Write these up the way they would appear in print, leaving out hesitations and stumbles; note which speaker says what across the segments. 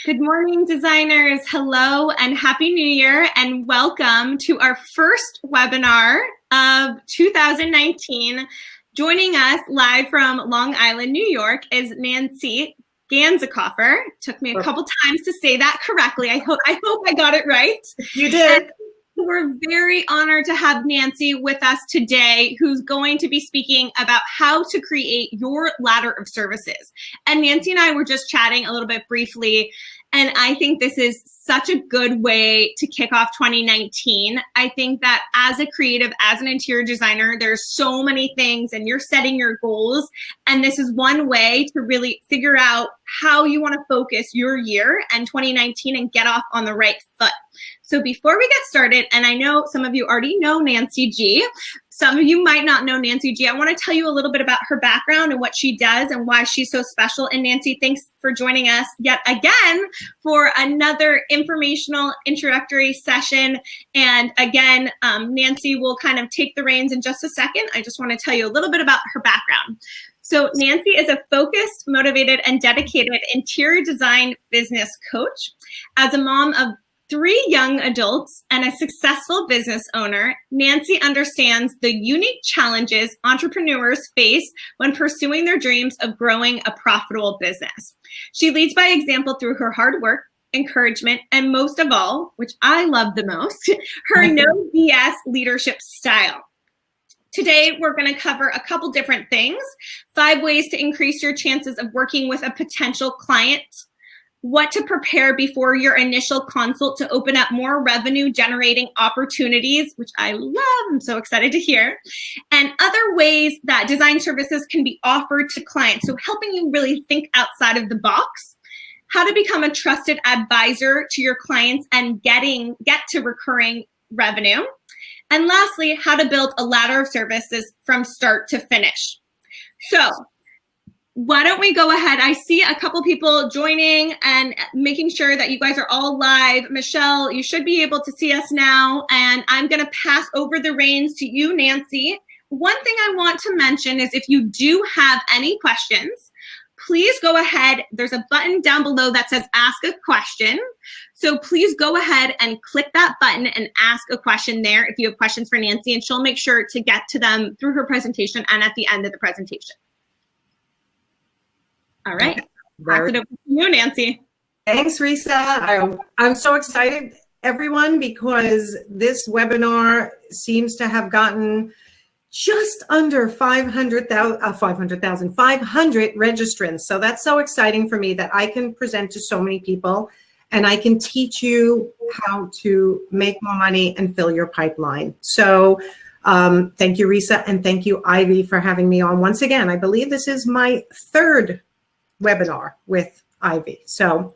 Speaker 1: Good morning, designers. Hello and Happy New Year, and welcome to our first webinar of 2019. Joining us live from Long Island, New York is Nancy Ganzekaufer. Took me a couple times to say that correctly. I hope I got it right.
Speaker 2: You did.
Speaker 1: And we're very honored to have Nancy with us today, who's going to be speaking about how to create your ladder of services. And Nancy and I were just chatting a little bit briefly, and I think this is such a good way to kick off 2019. I think that as a creative, as an interior designer, there's so many things and you're setting your goals. And this is one way to really figure out how you want to focus your year and 2019 and get off on the right foot. So before we get started, and I know some of you already know Nancy G, some of you might not know Nancy G. I want to tell you a little bit about her background and what she does and why she's so special. And Nancy, thanks for joining us yet again for another informational introductory session. And again, Nancy will kind of take the reins in just a second. I just want to tell you a little bit about her background. So Nancy is a focused, motivated, and dedicated interior design business coach. As a mom of 3 young adults and a successful business owner, Nancy understands the unique challenges entrepreneurs face when pursuing their dreams of growing a profitable business. She leads by example through her hard work, encouragement, and most of all, which I love the most, her no BS leadership style. Today, we're going to cover a couple different things: 5 ways to increase your chances of working with a potential client, what to prepare before your initial consult to open up more revenue generating opportunities, which I love, I'm so excited to hear, and other ways that design services can be offered to clients. So helping you really think outside of the box, how to become a trusted advisor to your clients and get to recurring revenue. And lastly, how to build a ladder of services from start to finish. So why don't we go ahead? I see a couple people joining and making sure that you guys are all live. Michelle, you should be able to see us now. And I'm going to pass over the reins to you, Nancy. One thing I want to mention is if you do have any questions, please go ahead. There's a button down below that says ask a question. So please go ahead and click that button and ask a question there if you have questions for Nancy, and she'll make sure to get to them through her presentation and at the end of the presentation. All right, pass it over to you, Nancy.
Speaker 2: Thanks, Risa. I'm so excited, everyone, because this webinar seems to have gotten just under 500 registrants. So that's so exciting for me that I can present to so many people and I can teach you how to make more money and fill your pipeline. So thank you, Risa, and thank you, Ivy, for having me on once again. I believe this is my 3rd webinar with Ivy. So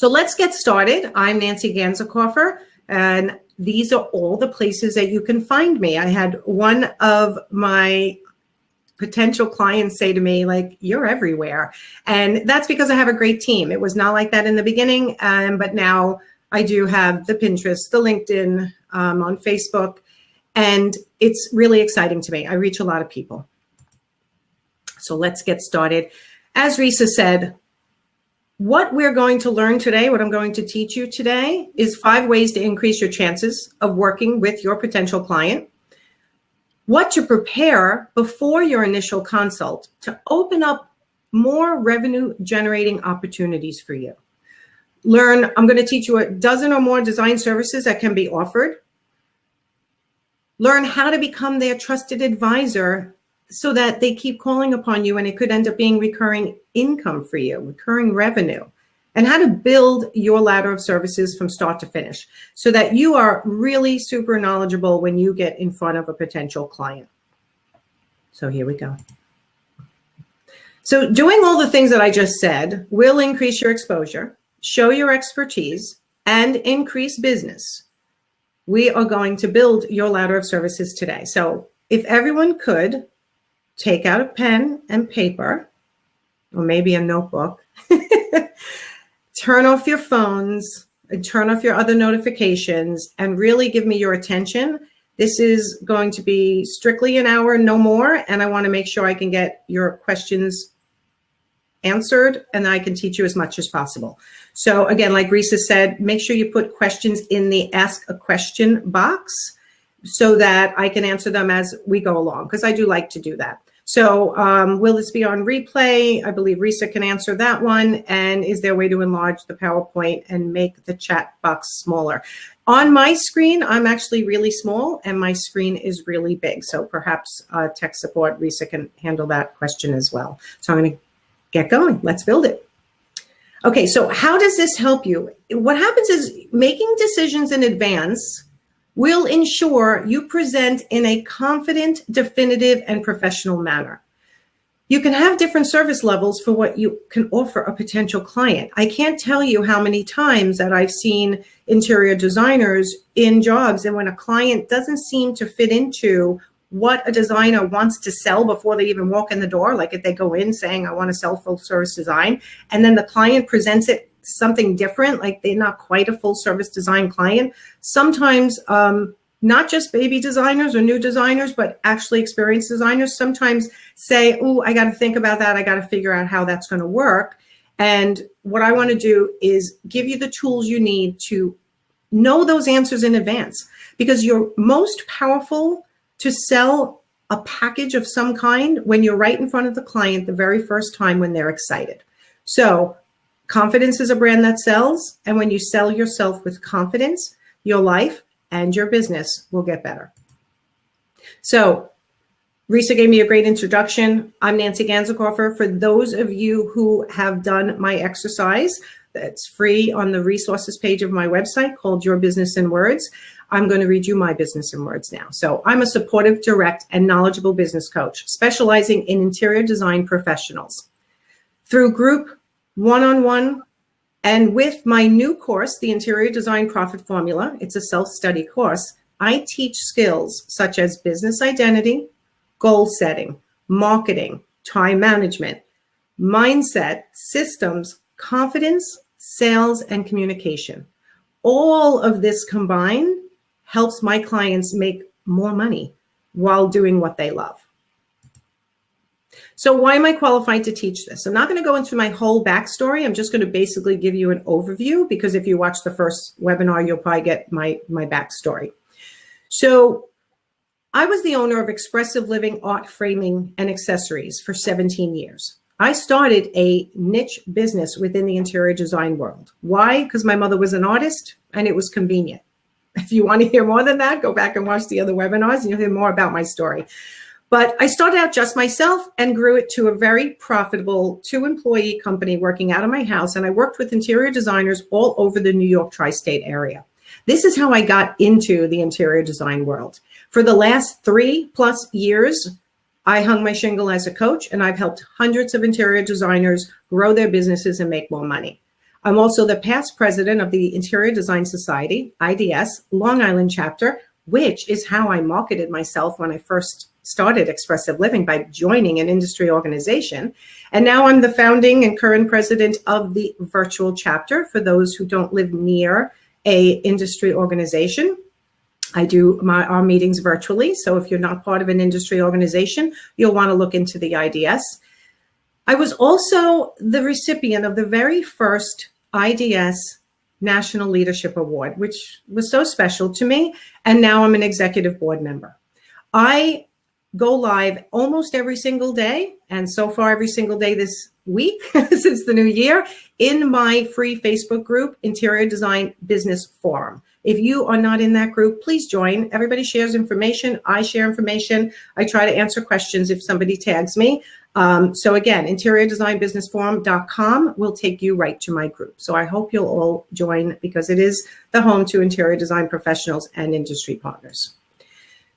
Speaker 2: let's get started. I'm Nancy Ganzekaufer, and these are all the places that you can find me. I had one of my potential clients say to me, like, you're everywhere. And that's because I have a great team. It was not like that in the beginning, but now I do have the Pinterest, the LinkedIn, on Facebook, and it's really exciting to me. I reach a lot of people. So let's get started. As Risa said, what we're going to learn today, what I'm going to teach you today, is 5 ways to increase your chances of working with your potential client, what to prepare before your initial consult to open up more revenue generating opportunities for you. I'm going to teach you a dozen or more design services that can be offered. Learn how to become their trusted advisor so that they keep calling upon you and it could end up being recurring income for you, recurring revenue, and how to build your ladder of services from start to finish so that you are really super knowledgeable when you get in front of a potential client. So here we go. So doing all the things that I just said will increase your exposure, show your expertise, and increase business. We are going to build your ladder of services today. So if everyone could take out a pen and paper, or maybe a notebook, turn off your phones, turn off your other notifications, and really give me your attention. This is going to be strictly an hour, no more, and I want to make sure I can get your questions answered, and I can teach you as much as possible. So again, like Risa said, make sure you put questions in the ask a question box so that I can answer them as we go along, because I do like to do that. So will this be on replay? I believe Risa can answer that one. And is there a way to enlarge the PowerPoint and make the chat box smaller? On my screen, I'm actually really small and my screen is really big. So perhaps tech support, Risa can handle that question as well. So I'm gonna get going, let's build it. Okay, so how does this help you? What happens is making decisions in advance will ensure you present in a confident, definitive, and professional manner. You can have different service levels for what you can offer a potential client. I can't tell you how many times that I've seen interior designers in jobs, and when a client doesn't seem to fit into what a designer wants to sell before they even walk in the door, like if they go in saying, I want to sell full service design, and then the client presents it something different, like they're not quite a full service design client. Sometimes not just baby designers or new designers, but actually experienced designers sometimes say, oh, I got to think about that. I got to figure out how that's going to work. And what I want to do is give you the tools you need to know those answers in advance, because you're most powerful to sell a package of some kind when you're right in front of the client the very first time when they're excited. So confidence is a brand that sells. And when you sell yourself with confidence, your life and your business will get better. So Risa gave me a great introduction. I'm Nancy Ganzekaufer. For those of you who have done my exercise, that's free on the resources page of my website called Your Business in Words. I'm going to read you my business in words now. So I'm a supportive, direct, and knowledgeable business coach specializing in interior design professionals. Through group, one-on-one, and with my new course, the Interior Design Profit Formula, it's a self-study course, I teach skills such as business identity, goal setting, marketing, time management, mindset, systems, confidence, sales, and communication. All of this combined helps my clients make more money while doing what they love. So why am I qualified to teach this? I'm not going to go into my whole backstory. I'm just going to basically give you an overview, because if you watch the first webinar, you'll probably get my backstory. So I was the owner of Expressive Living Art Framing and Accessories for 17 years. I started a niche business within the interior design world. Why? Because my mother was an artist and it was convenient. If you want to hear more than that, go back and watch the other webinars and you'll hear more about my story. But I started out just myself and grew it to a very profitable 2-employee company working out of my house. And I worked with interior designers all over the New York tri-state area. This is how I got into the interior design world. For the last 3+ years, I hung my shingle as a coach, and I've helped hundreds of interior designers grow their businesses and make more money. I'm also the past president of the Interior Design Society, IDS, Long Island chapter, which is how I marketed myself when I first started Expressive Living, by joining an industry organization. And now I'm the founding and current president of the virtual chapter for those who don't live near a industry organization. I do our meetings virtually. So if you're not part of an industry organization, you'll want to look into the IDS. I was also the recipient of the very first IDS National Leadership Award, which was so special to me. And now I'm an executive board member. I go live almost every single day, and so far every single day this week since the new year, in my free Facebook group, Interior Design Business Forum. If you are not in that group, please join. Everybody shares information. I share information. I try to answer questions if somebody tags me. So again, interiordesignbusinessforum.com will take you right to my group. So I hope you'll all join, because it is the home to interior design professionals and industry partners.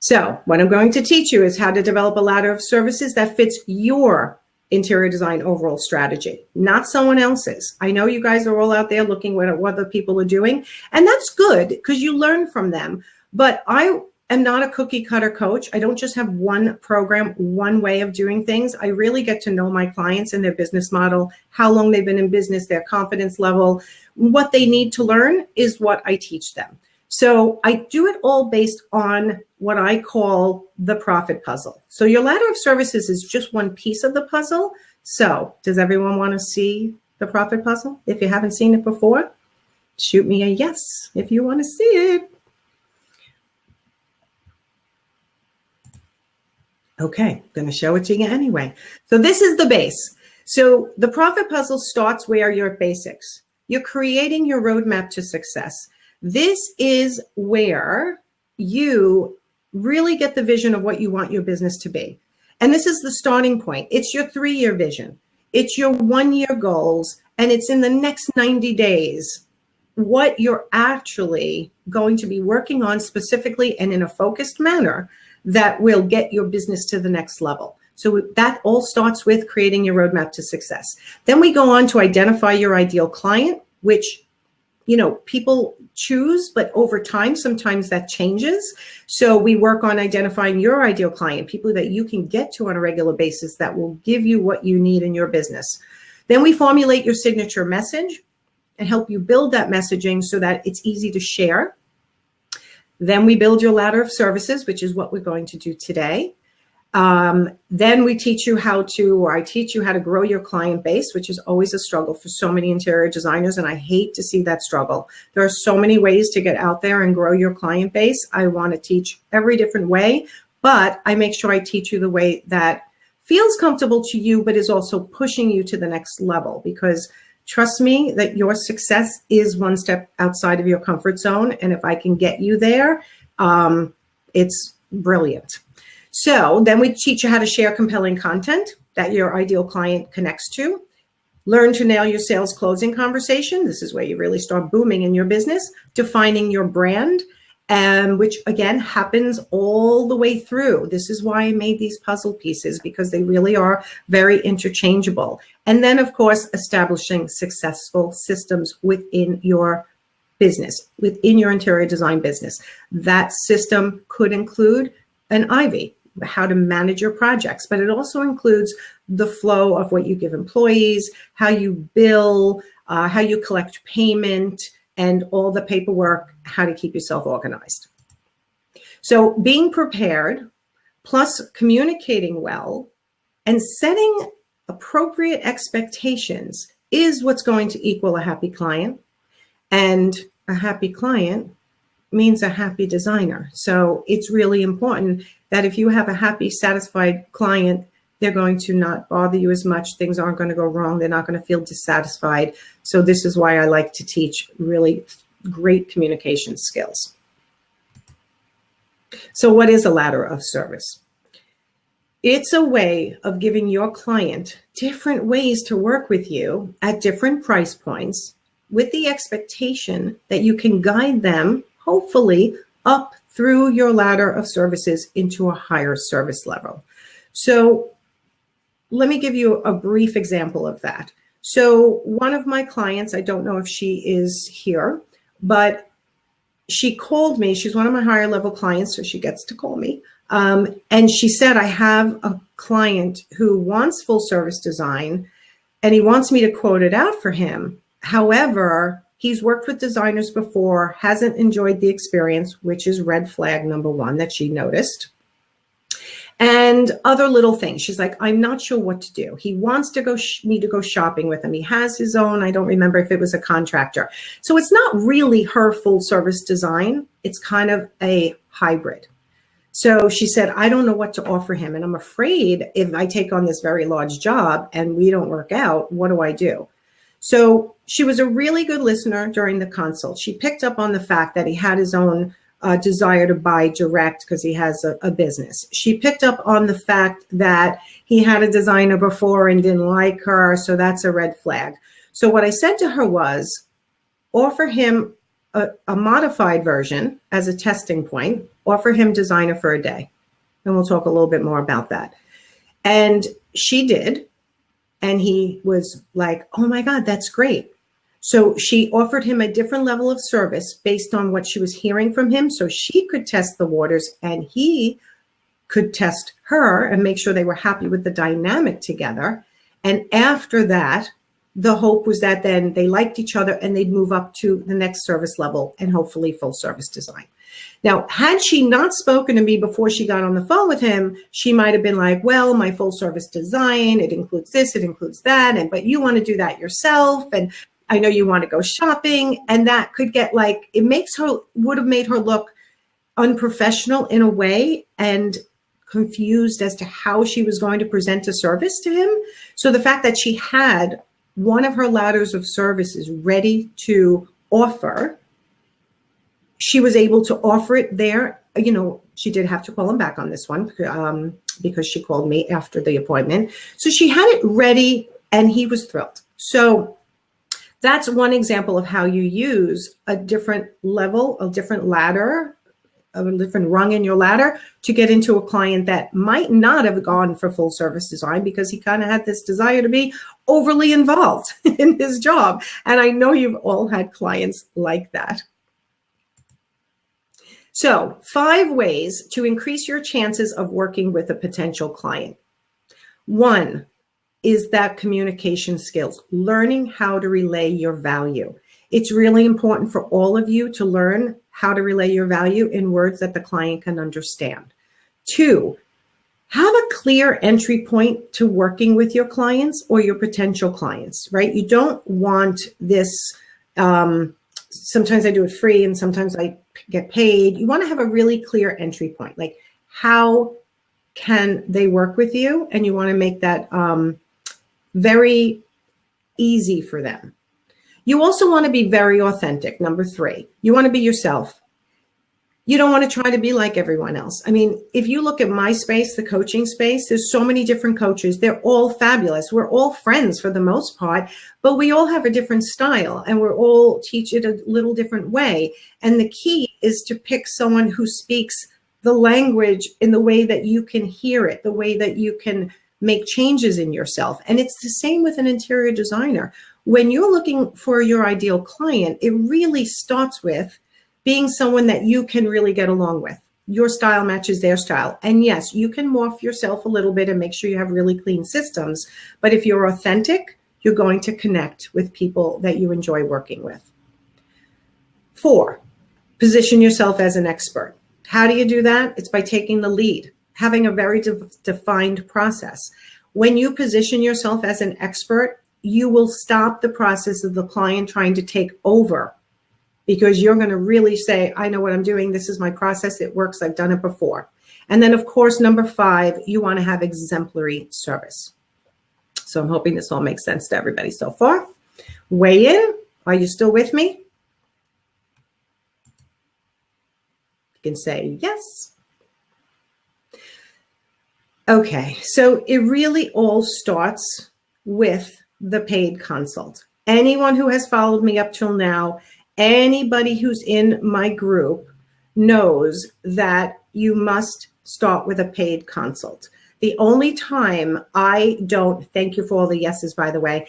Speaker 2: So what I'm going to teach you is how to develop a ladder of services that fits your interior design overall strategy, not someone else's. I know you guys are all out there looking at what other people are doing, and that's good because you learn from them. But I am not a cookie cutter coach. I don't just have one program, one way of doing things. I really get to know my clients and their business model, how long they've been in business, their confidence level. What they need to learn is what I teach them. So I do it all based on what I call the profit puzzle. So your ladder of services is just one piece of the puzzle. So does everyone want to see the profit puzzle? If you haven't seen it before, shoot me a yes if you want to see it. Okay, I'm going to show it to you anyway. So this is the base. So the profit puzzle starts where you're at basics. You're creating your roadmap to success. This is where you really get the vision of what you want your business to be. And this is the starting point. It's your 3-year vision. It's your 1-year goals. And it's in the next 90 days, what you're actually going to be working on specifically and in a focused manner that will get your business to the next level. So that all starts with creating your roadmap to success. Then we go on to identify your ideal client, which, you know, people choose, but over time, sometimes that changes. So we work on identifying your ideal client, people that you can get to on a regular basis that will give you what you need in your business. Then we formulate your signature message and help you build that messaging so that it's easy to share. Then we build your ladder of services, which is what we're going to do today. Then we teach you how to, or I teach you how to grow your client base, which is always a struggle for so many interior designers. And I hate to see that struggle. There are so many ways to get out there and grow your client base. I want to teach every different way, but I make sure I teach you the way that feels comfortable to you, but is also pushing you to the next level, because trust me that your success is one step outside of your comfort zone. And if I can get you there, it's brilliant. So then we teach you how to share compelling content that your ideal client connects to. Learn to nail your sales closing conversation. This is where you really start booming in your business. Defining your brand, which again happens all the way through. This is why I made these puzzle pieces, because they really are very interchangeable. And then, of course, establishing successful systems within your business, within your interior design business. That system could include an Ivy, how to manage your projects, but it also includes the flow of what you give employees, how you bill, how you collect payment, and all the paperwork, how to keep yourself organized. So being prepared, plus communicating well, and setting appropriate expectations is what's going to equal a happy client. And a happy client means a happy designer. So it's really important that if you have a happy, satisfied client, they're going to not bother you as much. Things aren't going to go wrong. They're not going to feel dissatisfied. So this is why I like to teach really great communication skills. So what is a ladder of service? It's a way of giving your client different ways to work with you at different price points, with the expectation that you can guide them, hopefully, up through your ladder of services into a higher service level. So let me give you a brief example of that. So one of my clients, I don't know if she is here, but she called me. She's one of my higher level clients, so she gets to call me. And she said, I have a client who wants full service design, and he wants me to quote it out for him. However, he's worked with designers before, hasn't enjoyed the experience, which is red flag number one that she noticed. And other little things. She's like, I'm not sure what to do. He wants to me to go shopping with him. He has his own, I don't remember if it was a contractor. So it's not really her full service design. It's kind of a hybrid. So she said, I don't know what to offer him. And I'm afraid if I take on this very large job and we don't work out, what do I do? So she was a really good listener during the consult. She picked up on the fact that he had his own desire to buy direct because he has a business. She picked up on the fact that he had a designer before and didn't like her, so that's a red flag. So what I said to her was, offer him a modified version as a testing point, offer him designer for a day. And we'll talk a little bit more about that. And she did. And he was like, oh my God, that's great. So she offered him a different level of service based on what she was hearing from him, so she could test the waters and he could test her and make sure they were happy with the dynamic together. And after that, the hope was that then they liked each other and they'd move up to the next service level and hopefully full service design. Now, had she not spoken to me before she got on the phone with him, she might have been like, well, my full service design, it includes this, it includes that, but you want to do that yourself, and I know you want to go shopping, and that could get like, would have made her look unprofessional in a way and confused as to how she was going to present a service to him. So the fact that she had one of her ladders of services ready to offer, she was able to offer it there. You know, she did have to call him back on this one because she called me after the appointment. So she had it ready and he was thrilled. So that's one example of how you use a different level, a different ladder, a different rung in your ladder to get into a client that might not have gone for full service design because he kind of had this desire to be overly involved in his job. And I know you've all had clients like that. So 5 ways to increase your chances of working with a potential client. 1 is that communication skills, learning how to relay your value. It's really important for all of you to learn how to relay your value in words that the client can understand. 2, have a clear entry point to working with your clients or your potential clients, right? You don't want this, sometimes I do it free and sometimes I get paid. You want to have a really clear entry point, like how can they work with you? And you want to make that very easy for them. You also want to be very authentic. Number 3, you want to be yourself. You don't want to try to be like everyone else. I mean, if you look at my space, the coaching space, there's so many different coaches. They're all fabulous. We're all friends for the most part, but we all have a different style and we're all teach it a little different way. And the key is to pick someone who speaks the language in the way that you can hear it, the way that you can make changes in yourself. And it's the same with an interior designer. When you're looking for your ideal client, it really starts with being someone that you can really get along with. Your style matches their style. And yes, you can morph yourself a little bit and make sure you have really clean systems. But if you're authentic, you're going to connect with people that you enjoy working with. 4, position yourself as an expert. How do you do that? It's by taking the lead, having a very defined process. When you position yourself as an expert, you will stop the process of the client trying to take over because you're going to really say, I know what I'm doing. This is my process. It works. I've done it before. And then, of course, number 5, you want to have exemplary service. So I'm hoping this all makes sense to everybody so far. Weigh in. Are you still with me? You can say yes. Okay, so it really all starts with the paid consult. Anyone who has followed me up till now, anybody who's in my group knows that you must start with a paid consult. The only time I don't, thank you for all the yeses, by the way,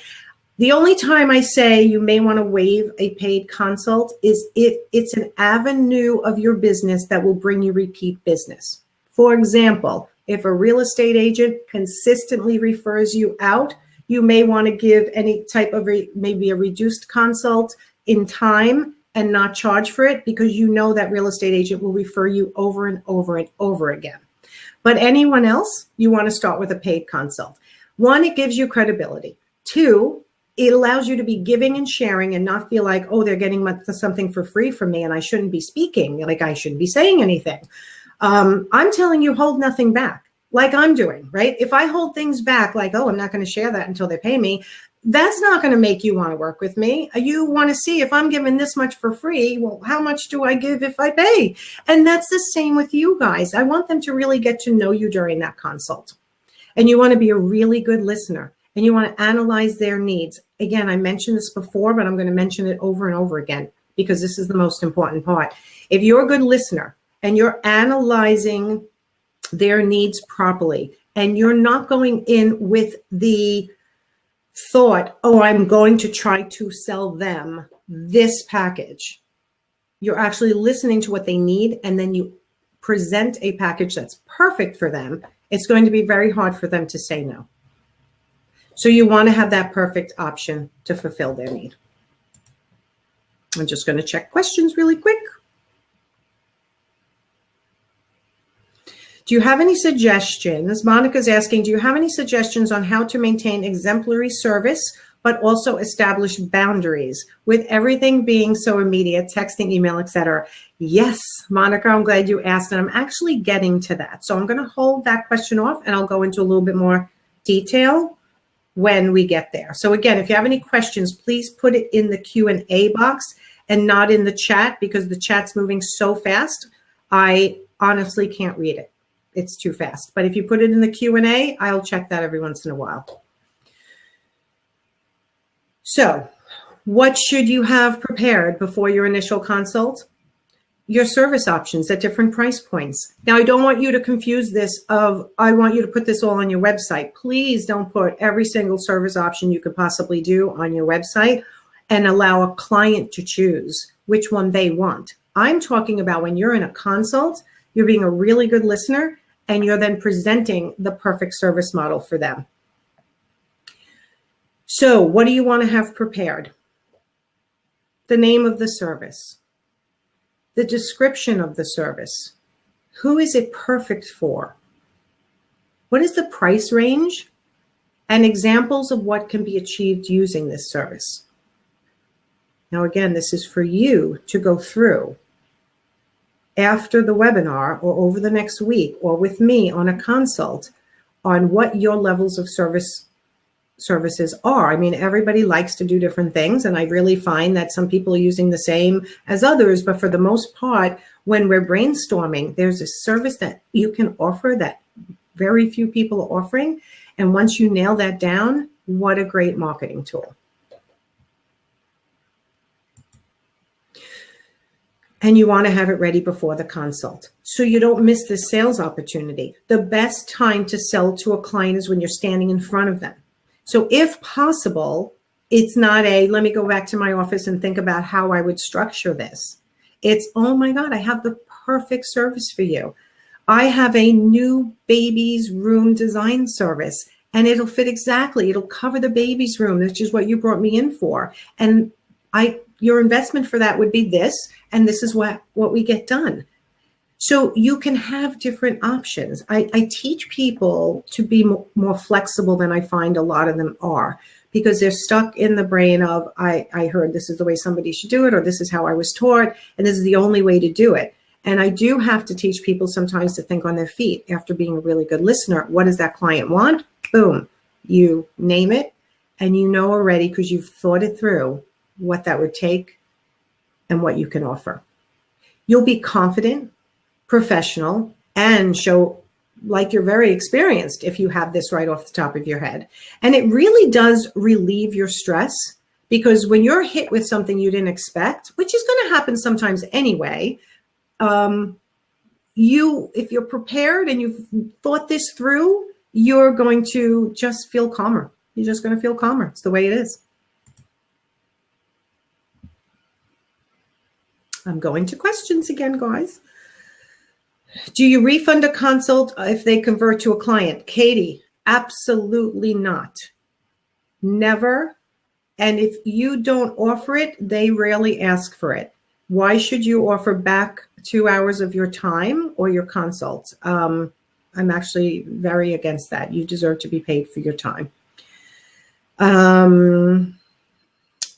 Speaker 2: the only time I say you may want to waive a paid consult is if it's an avenue of your business that will bring you repeat business. For example, if a real estate agent consistently refers you out, you may want to give any type of maybe a reduced consult in time and not charge for it because you know that real estate agent will refer you over and over and over again. But anyone else, you want to start with a paid consult. 1, it gives you credibility. 2, it allows you to be giving and sharing and not feel like, oh, they're getting something for free from me and I shouldn't be speaking, like I shouldn't be saying anything. I'm telling you, hold nothing back, like I'm doing, right? If I hold things back, like, oh, I'm not going to share that until they pay me, that's not going to make you want to work with me. You want to see if I'm giving this much for free, well, how much do I give if I pay? And that's the same with you guys. I want them to really get to know you during that consult. And you want to be a really good listener and you want to analyze their needs. Again, I mentioned this before, but I'm going to mention it over and over again because this is the most important part. If you're a good listener and you're analyzing their needs properly and you're not going in with the thought, oh, I'm going to try to sell them this package. You're actually listening to what they need and then you present a package that's perfect for them. It's going to be very hard for them to say no. So you want to have that perfect option to fulfill their need. I'm just going to check questions really quick. Do you have any suggestions? Monica's asking, do you have any suggestions on how to maintain exemplary service, but also establish boundaries with everything being so immediate, texting, email, etc.? Yes, Monica, I'm glad you asked, and I'm actually getting to that. So I'm going to hold that question off, and I'll go into a little bit more detail when we get there. So again, if you have any questions, please put it in the Q&A box and not in the chat, because the chat's moving so fast, I honestly can't read it. It's too fast. But if you put it in the Q&A, I'll check that every once in a while. So what should you have prepared before your initial consult? Your service options at different price points. Now, I don't want you to confuse this of, I want you to put this all on your website. Please don't put every single service option you could possibly do on your website and allow a client to choose which one they want. I'm talking about when you're in a consult, you're being a really good listener, and you're then presenting the perfect service model for them. So what do you want to have prepared? The name of the service, the description of the service, who is it perfect for? What is the price range? And examples of what can be achieved using this service. Now, again, this is for you to go through after the webinar or over the next week or with me on a consult on what your levels of services are. I mean, everybody likes to do different things, and I really find that some people are using the same as others, but for the most part, when we're brainstorming, there's a service that you can offer that very few people are offering, and once you nail that down, what a great marketing tool. And you want to have it ready before the consult so you don't miss this sales opportunity. The best time to sell to a client is when you're standing in front of them. So if possible, it's not a, let me go back to my office and think about how I would structure this. It's, oh my God, I have the perfect service for you. I have a new baby's room design service, and it'll fit exactly. It'll cover the baby's room, which is what you brought me in for. And your investment for that would be this, and this is what we get done. So you can have different options. I teach people to be more flexible than I find a lot of them are, because they're stuck in the brain of, I heard this is the way somebody should do it, or this is how I was taught, and this is the only way to do it. And I do have to teach people sometimes to think on their feet after being a really good listener. What does that client want? Boom, you name it, and you know already, because you've thought it through, what that would take and what you can offer. You'll be confident, professional, and show like you're very experienced if you have this right off the top of your head. And it really does relieve your stress, because when you're hit with something you didn't expect, which is going to happen sometimes anyway, if you're prepared and you've thought this through, you're going to just feel calmer. You're just going to feel calmer. It's the way it is. I'm going to questions again, guys. Do you refund a consult if they convert to a client? Katie, absolutely not. Never. And if you don't offer it, they rarely ask for it. Why should you offer back 2 hours of your time or your consult? I'm actually very against that. You deserve to be paid for your time.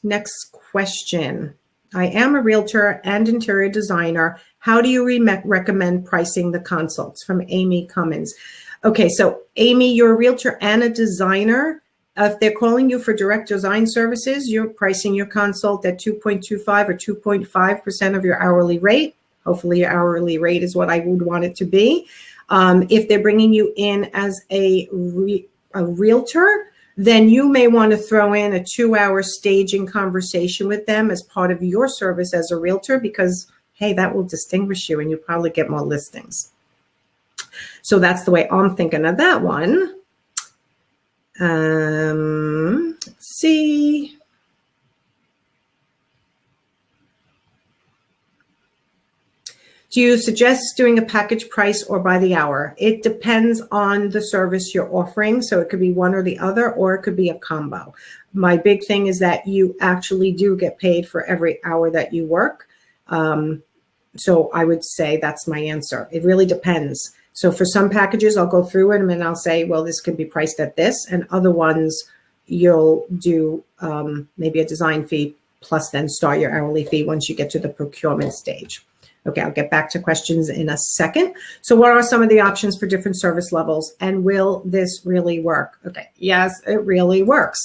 Speaker 2: Next question. I am a realtor and interior designer. How do you recommend pricing the consults? From Amy Cummins. Okay, so Amy, you're a realtor and a designer. If they're calling you for direct design services, you're pricing your consult at 2.25 or 2.5% of your hourly rate. Hopefully your hourly rate is what I would want it to be. If they're bringing you in as a realtor, then you may want to throw in a 2-hour staging conversation with them as part of your service as a realtor, because, hey, that will distinguish you and you probably get more listings. So that's the way I'm thinking of that one. Let's see. Do you suggest doing a package price or by the hour? It depends on the service you're offering. So it could be one or the other, or it could be a combo. My big thing is that you actually do get paid for every hour that you work. So I would say that's my answer. It really depends. So for some packages, I'll go through them and I'll say, well, this can be priced at this, and other ones you'll do maybe a design fee plus then start your hourly fee once you get to the procurement stage. Okay, I'll get back to questions in a second. So what are some of the options for different service levels, and will this really work? Okay, yes, it really works.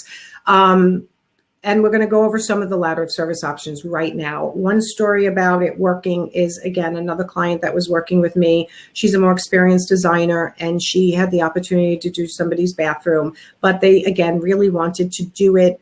Speaker 2: And we're going to go over some of the ladder of service options right now. One story about it working is, again, another client that was working with me. She's a more experienced designer, and she had the opportunity to do somebody's bathroom, but they, again, really wanted to do it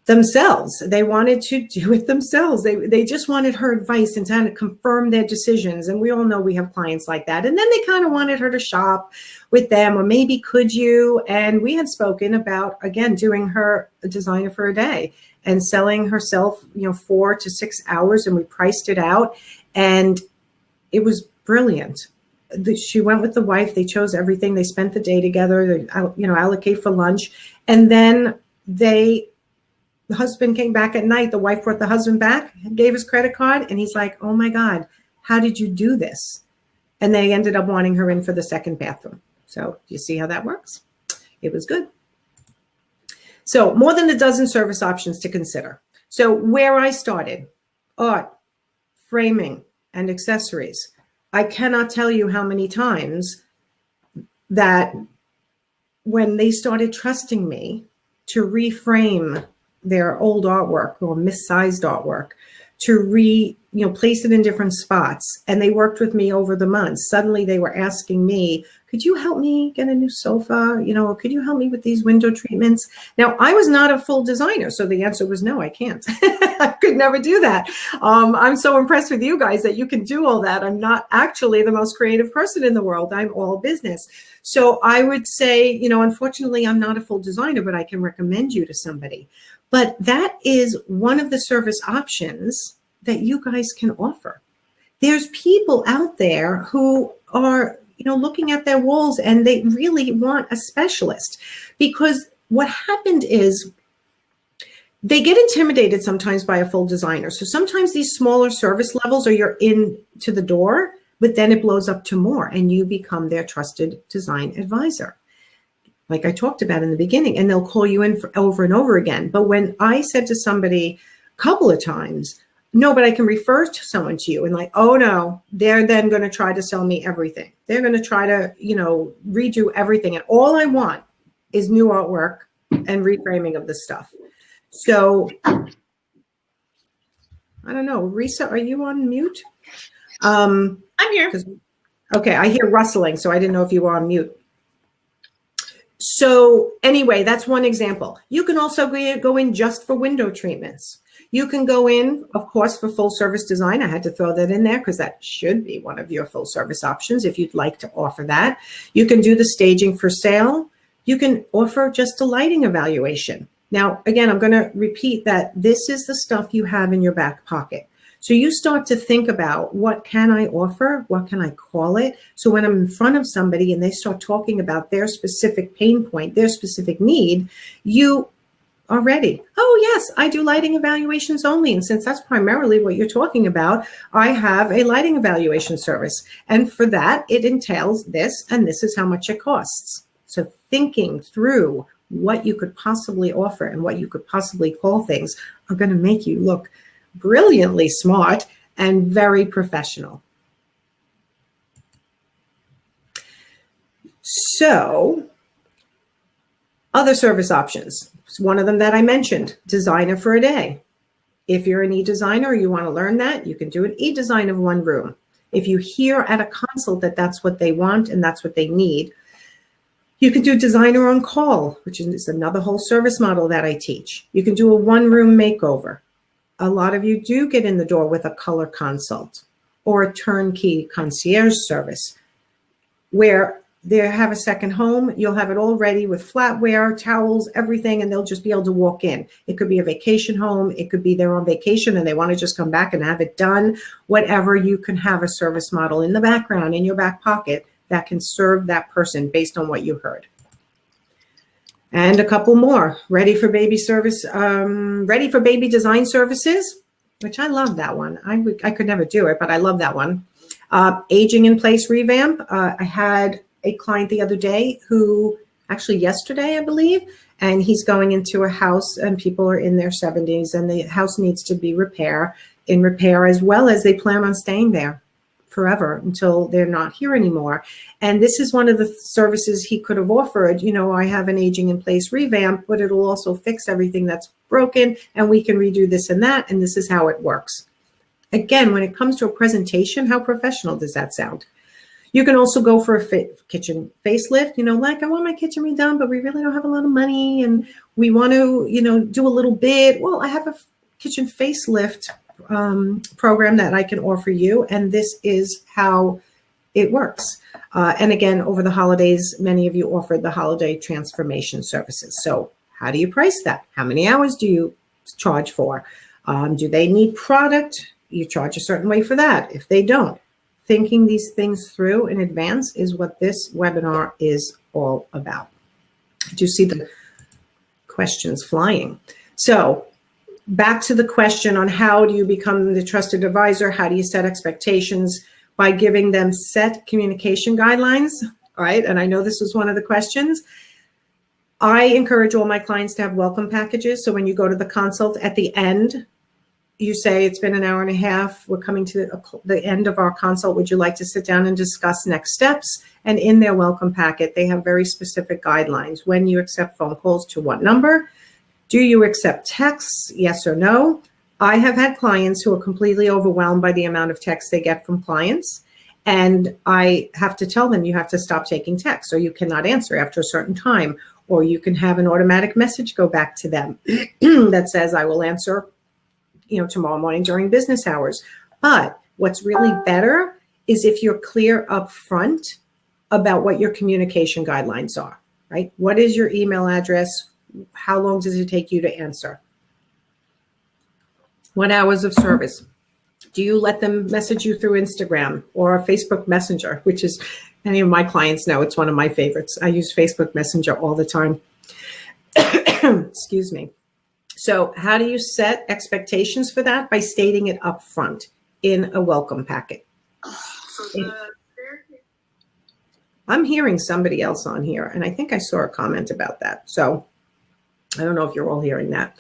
Speaker 2: themselves. They wanted to do it themselves. They just wanted her advice and kind of confirm their decisions. And we all know we have clients like that. And then they kind of wanted her to shop with them, or maybe could you? And we had spoken about, again, doing her a designer for a day and selling herself, 4 to 6 hours. And we priced it out, and it was brilliant. She went with the wife. They chose everything. They spent the day together. They, allocate for lunch. And then the husband came back at night. The wife brought the husband back, gave his credit card, and he's like, oh my God, how did you do this? And they ended up wanting her in for the second bathroom. So you see how that works? It was good. So more than a dozen service options to consider. So where I started, art, framing, and accessories. I cannot tell you how many times that when they started trusting me to reframe their old artwork or missized artwork, to place it in different spots. And they worked with me over the months. Suddenly they were asking me, could you help me get a new sofa? Or could you help me with these window treatments? Now, I was not a full designer, so the answer was no, I can't. I could never do that. I'm so impressed with you guys that you can do all that. I'm not actually the most creative person in the world. I'm all business. So I would say, unfortunately, I'm not a full designer, but I can recommend you to somebody. But that is one of the service options that you guys can offer. There's people out there who are, looking at their walls, and they really want a specialist, because what happened is they get intimidated sometimes by a full designer. So sometimes these smaller service levels, or you're in to the door, but then it blows up to more and you become their trusted design advisor, like I talked about in the beginning, and they'll call you in for over and over again. But when I said to somebody a couple of times, no, but I can refer to someone to you, and like, oh no, they're then going to try to sell me everything. They're going to try to, redo everything. And all I want is new artwork and reframing of the stuff. So I don't know, Risa, are you on mute?
Speaker 1: I'm here.
Speaker 2: Okay, I hear rustling, so I didn't know if you were on mute. So anyway, that's one example. You can also go in just for window treatments. You can go in, of course, for full service design. I had to throw that in there because that should be one of your full service options if you'd like to offer that. You can do the staging for sale. You can offer just a lighting evaluation. Now, again, I'm going to repeat that this is the stuff you have in your back pocket. So you start to think about, what can I offer? What can I call it? So when I'm in front of somebody and they start talking about their specific pain point, their specific need, you are ready. Oh, yes, I do lighting evaluations only. And since that's primarily what you're talking about, I have a lighting evaluation service. And for that, it entails this, and this is how much it costs. So thinking through what you could possibly offer and what you could possibly call things are going to make you look brilliantly smart and very professional. So, other service options. One of them that I mentioned, designer for a day. If you're an e-designer or you want to learn that, you can do an e-design of one room. If you hear at a consult that that's what they want and that's what they need, you can do designer on call, which is another whole service model that I teach. You can do a one-room makeover. A lot of you do get in the door with a color consult or a turnkey concierge service where they have a second home. You'll have it all ready with flatware, towels, everything, and they'll just be able to walk in. It could be a vacation home. It could be they're on vacation and they want to just come back and have it done. Whatever, you can have a service model in the background, in your back pocket, that can serve that person based on what you heard. And a couple more, ready for baby design services, which I love that one. I could never do it, but I love that one. Aging in place revamp. I had a client the other day who, actually yesterday, I believe, and he's going into a house and people are in their 70s and the house needs to be in repair, as well as they plan on staying there forever until they're not here anymore. And this is one of the services he could have offered. You know, I have an aging in place revamp, but it'll also fix everything that's broken and we can redo this and that. And this is how it works. Again, when it comes to a presentation, how professional does that sound? You can also go for a kitchen facelift, you know, like I want my kitchen redone, but we really don't have a lot of money and we want to, you know, do a little bit. Well, I have a kitchen facelift program that I can offer you, and this is how it works. And again, over the holidays, many of you offered the holiday transformation services. So how do you price that? How many hours do you charge for? Do they need product? You charge a certain way for that. If they don't, thinking these things through in advance is what this webinar is all about. Do you see the questions flying? So back to the question on how do you become the trusted advisor? How do you set expectations? By giving them set communication guidelines, right? And I know this was one of the questions. I encourage all my clients to have welcome packages. So when you go to the consult at the end, you say, it's been an hour and a half. We're coming to the end of our consult. Would you like to sit down and discuss next steps? And in their welcome packet, they have very specific guidelines. When you accept phone calls, to what number? Do you accept texts? Yes or no? I have had clients who are completely overwhelmed by the amount of texts they get from clients. And I have to tell them, you have to stop taking texts, or you cannot answer after a certain time, or you can have an automatic message go back to them that says, I will answer, you know, tomorrow morning during business hours. But what's really better is if you're clear up front about what your communication guidelines are, right? What is your email address? How long does it take you to answer? What hours of service? Do you let them message you through Instagram or Facebook Messenger, which is, many of my clients know, it's one of my favorites. I use Facebook Messenger all the time. Excuse me. So how do you set expectations for that? By stating it up front in a welcome packet. I'm hearing somebody else on here, and I think I saw a comment about that. So I don't know if you're all hearing that.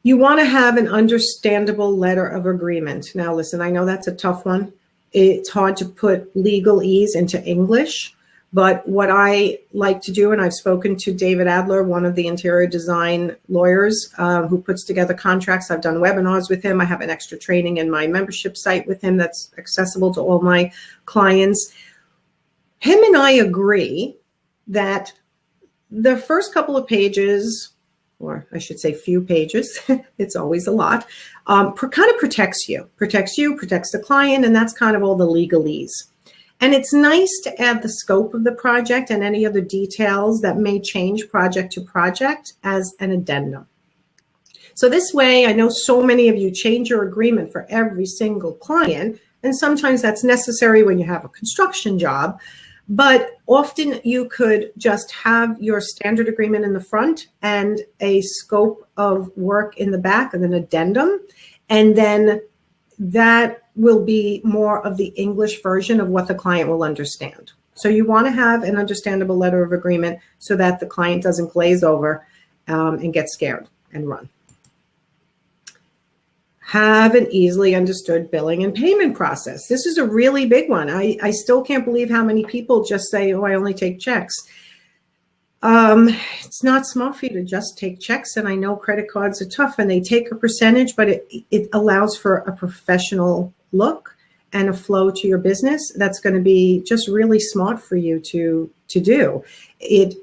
Speaker 2: You want to have an understandable letter of agreement. Now, listen, I know that's a tough one. It's hard to put legalese into English, but what I like to do, and I've spoken to David Adler, one of the interior design lawyers who puts together contracts. I've done webinars with him. I have an extra training in my membership site with him that's accessible to all my clients. Him and I agree that the first couple of pages, or I should say few pages, it's always a lot, kind of protects you, protects the client, and that's kind of all the legalese. And it's nice to add the scope of the project and any other details that may change project to project as an addendum. So this way, I know so many of you change your agreement for every single client, and sometimes that's necessary when you have a construction job. But often you could just have your standard agreement in the front and a scope of work in the back and an addendum. And then that will be more of the English version of what the client will understand. So you want to have an understandable letter of agreement so that the client doesn't glaze over and get scared and run. Have an easily understood billing and payment process. This is a really big one. I still can't believe how many people just say, oh, I only take checks. It's not smart for you to just take checks. And I know credit cards are tough and they take a percentage, but it allows for a professional look and a flow to your business. That's going to be just really smart for you to do. It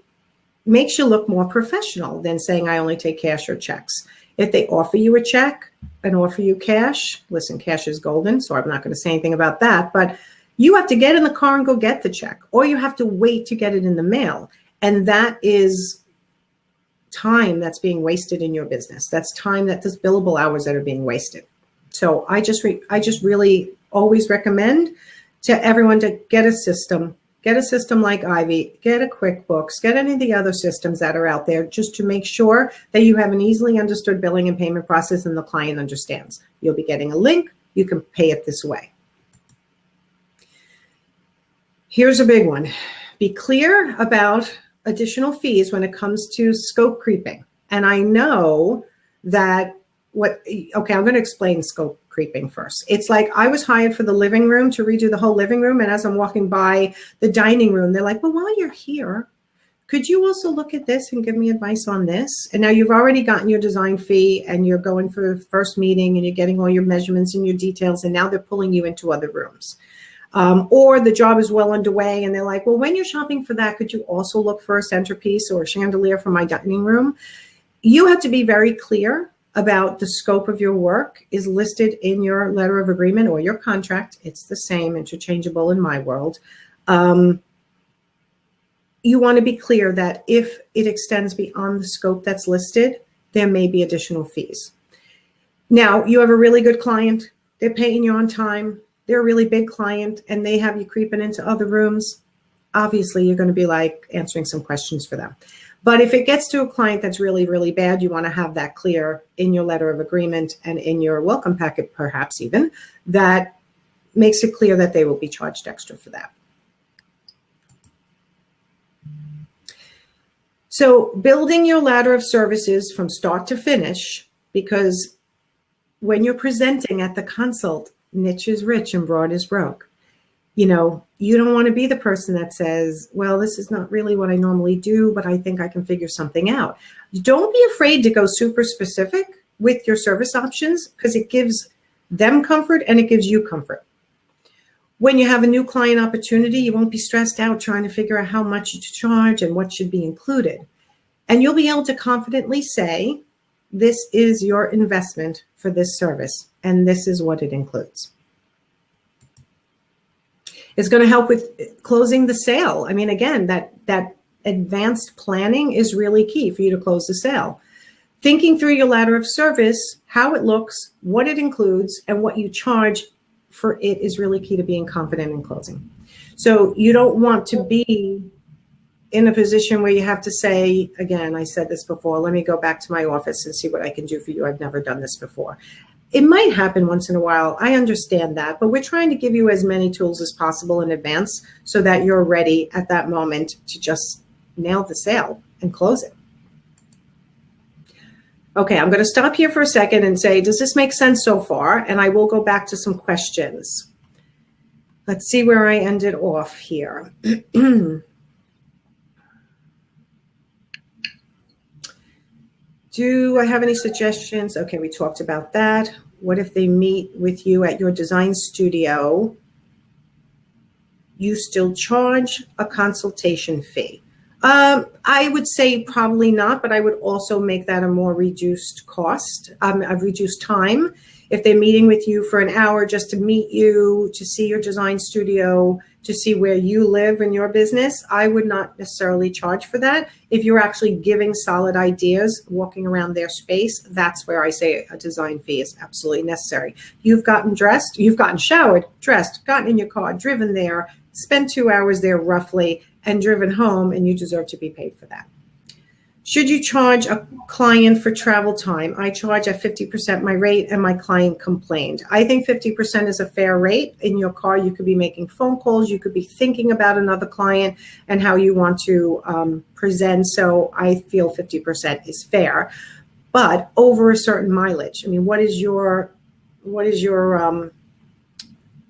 Speaker 2: makes you look more professional than saying, I only take cash or checks. If they offer you a check and offer you cash, listen, cash is golden, so I'm not going to say anything about that, but you have to get in the car and go get the check, or you have to wait to get it in the mail. And that is time that's being wasted in your business. That's time that there's billable hours that are being wasted. So I just really always recommend to everyone to get a system. Get a system like Ivy, get a QuickBooks, get any of the other systems that are out there just to make sure that you have an easily understood billing and payment process and the client understands. You'll be getting a link. You can pay it this way. Here's a big one. Be clear about additional fees when it comes to scope creeping. And I know that okay, I'm going to explain scope creeping first. It's like I was hired for the living room to redo the whole living room. And as I'm walking by the dining room, they're like, well, while you're here, could you also look at this and give me advice on this? And now you've already gotten your design fee and you're going for the first meeting and you're getting all your measurements and your details. And now they're pulling you into other rooms. Or the job is well underway and they're like, well, when you're shopping for that, could you also look for a centerpiece or a chandelier for my dining room? You have to be very clear about the scope of your work is listed in your letter of agreement or your contract. It's the same, interchangeable in my world. You want to be clear that if it extends beyond the scope that's listed, there may be additional fees. Now, you have a really good client. They're paying you on time. They're a really big client and they have you creeping into other rooms. Obviously, you're going to be like answering some questions for them. But if it gets to a client that's really, really bad, you want to have that clear in your letter of agreement and in your welcome packet, perhaps even, that makes it clear that they will be charged extra for that. So building your ladder of services from start to finish, because when you're presenting at the consult, niche is rich and broad is broke. You know, you don't want to be the person that says, well, this is not really what I normally do, but I think I can figure something out. Don't be afraid to go super specific with your service options because it gives them comfort and it gives you comfort. When you have a new client opportunity, you won't be stressed out trying to figure out how much to charge and what should be included. And you'll be able to confidently say, this is your investment for this service, and this is what it includes. It's going to help with closing the sale. I mean, again, that advanced planning is really key for you to close the sale. Thinking through your ladder of service, how it looks, what it includes, and what you charge for it is really key to being confident in closing. So you don't want to be in a position where you have to say, again, I said this before, let me go back to my office and see what I can do for you. I've never done this before. It might happen once in a while. I understand that, but we're trying to give you as many tools as possible in advance so that you're ready at that moment to just nail the sale and close it. Okay, I'm going to stop here for a second and say, does this make sense so far? And I will go back to some questions. Let's see where I ended off here. Do I have any suggestions? Okay, we talked about that. What if they meet with you at your design studio? You still charge a consultation fee. I would say probably not, but I would also make that a more reduced cost, a reduced time. If they're meeting with you for an hour just to meet you, to see your design studio, to see where you live in your business, I would not necessarily charge for that. If you're actually giving solid ideas, walking around their space, that's where I say a design fee is absolutely necessary. You've gotten dressed, you've gotten showered, dressed, gotten in your car, driven there, spent 2 hours there roughly, and driven home, and you deserve to be paid for that. Should you charge a client for travel time? I charge at 50% my rate, and my client complained. I think 50% is a fair rate. In your car, you could be making phone calls. You could be thinking about another client and how you want to present. So I feel 50% is fair, but over a certain mileage. I mean, what is your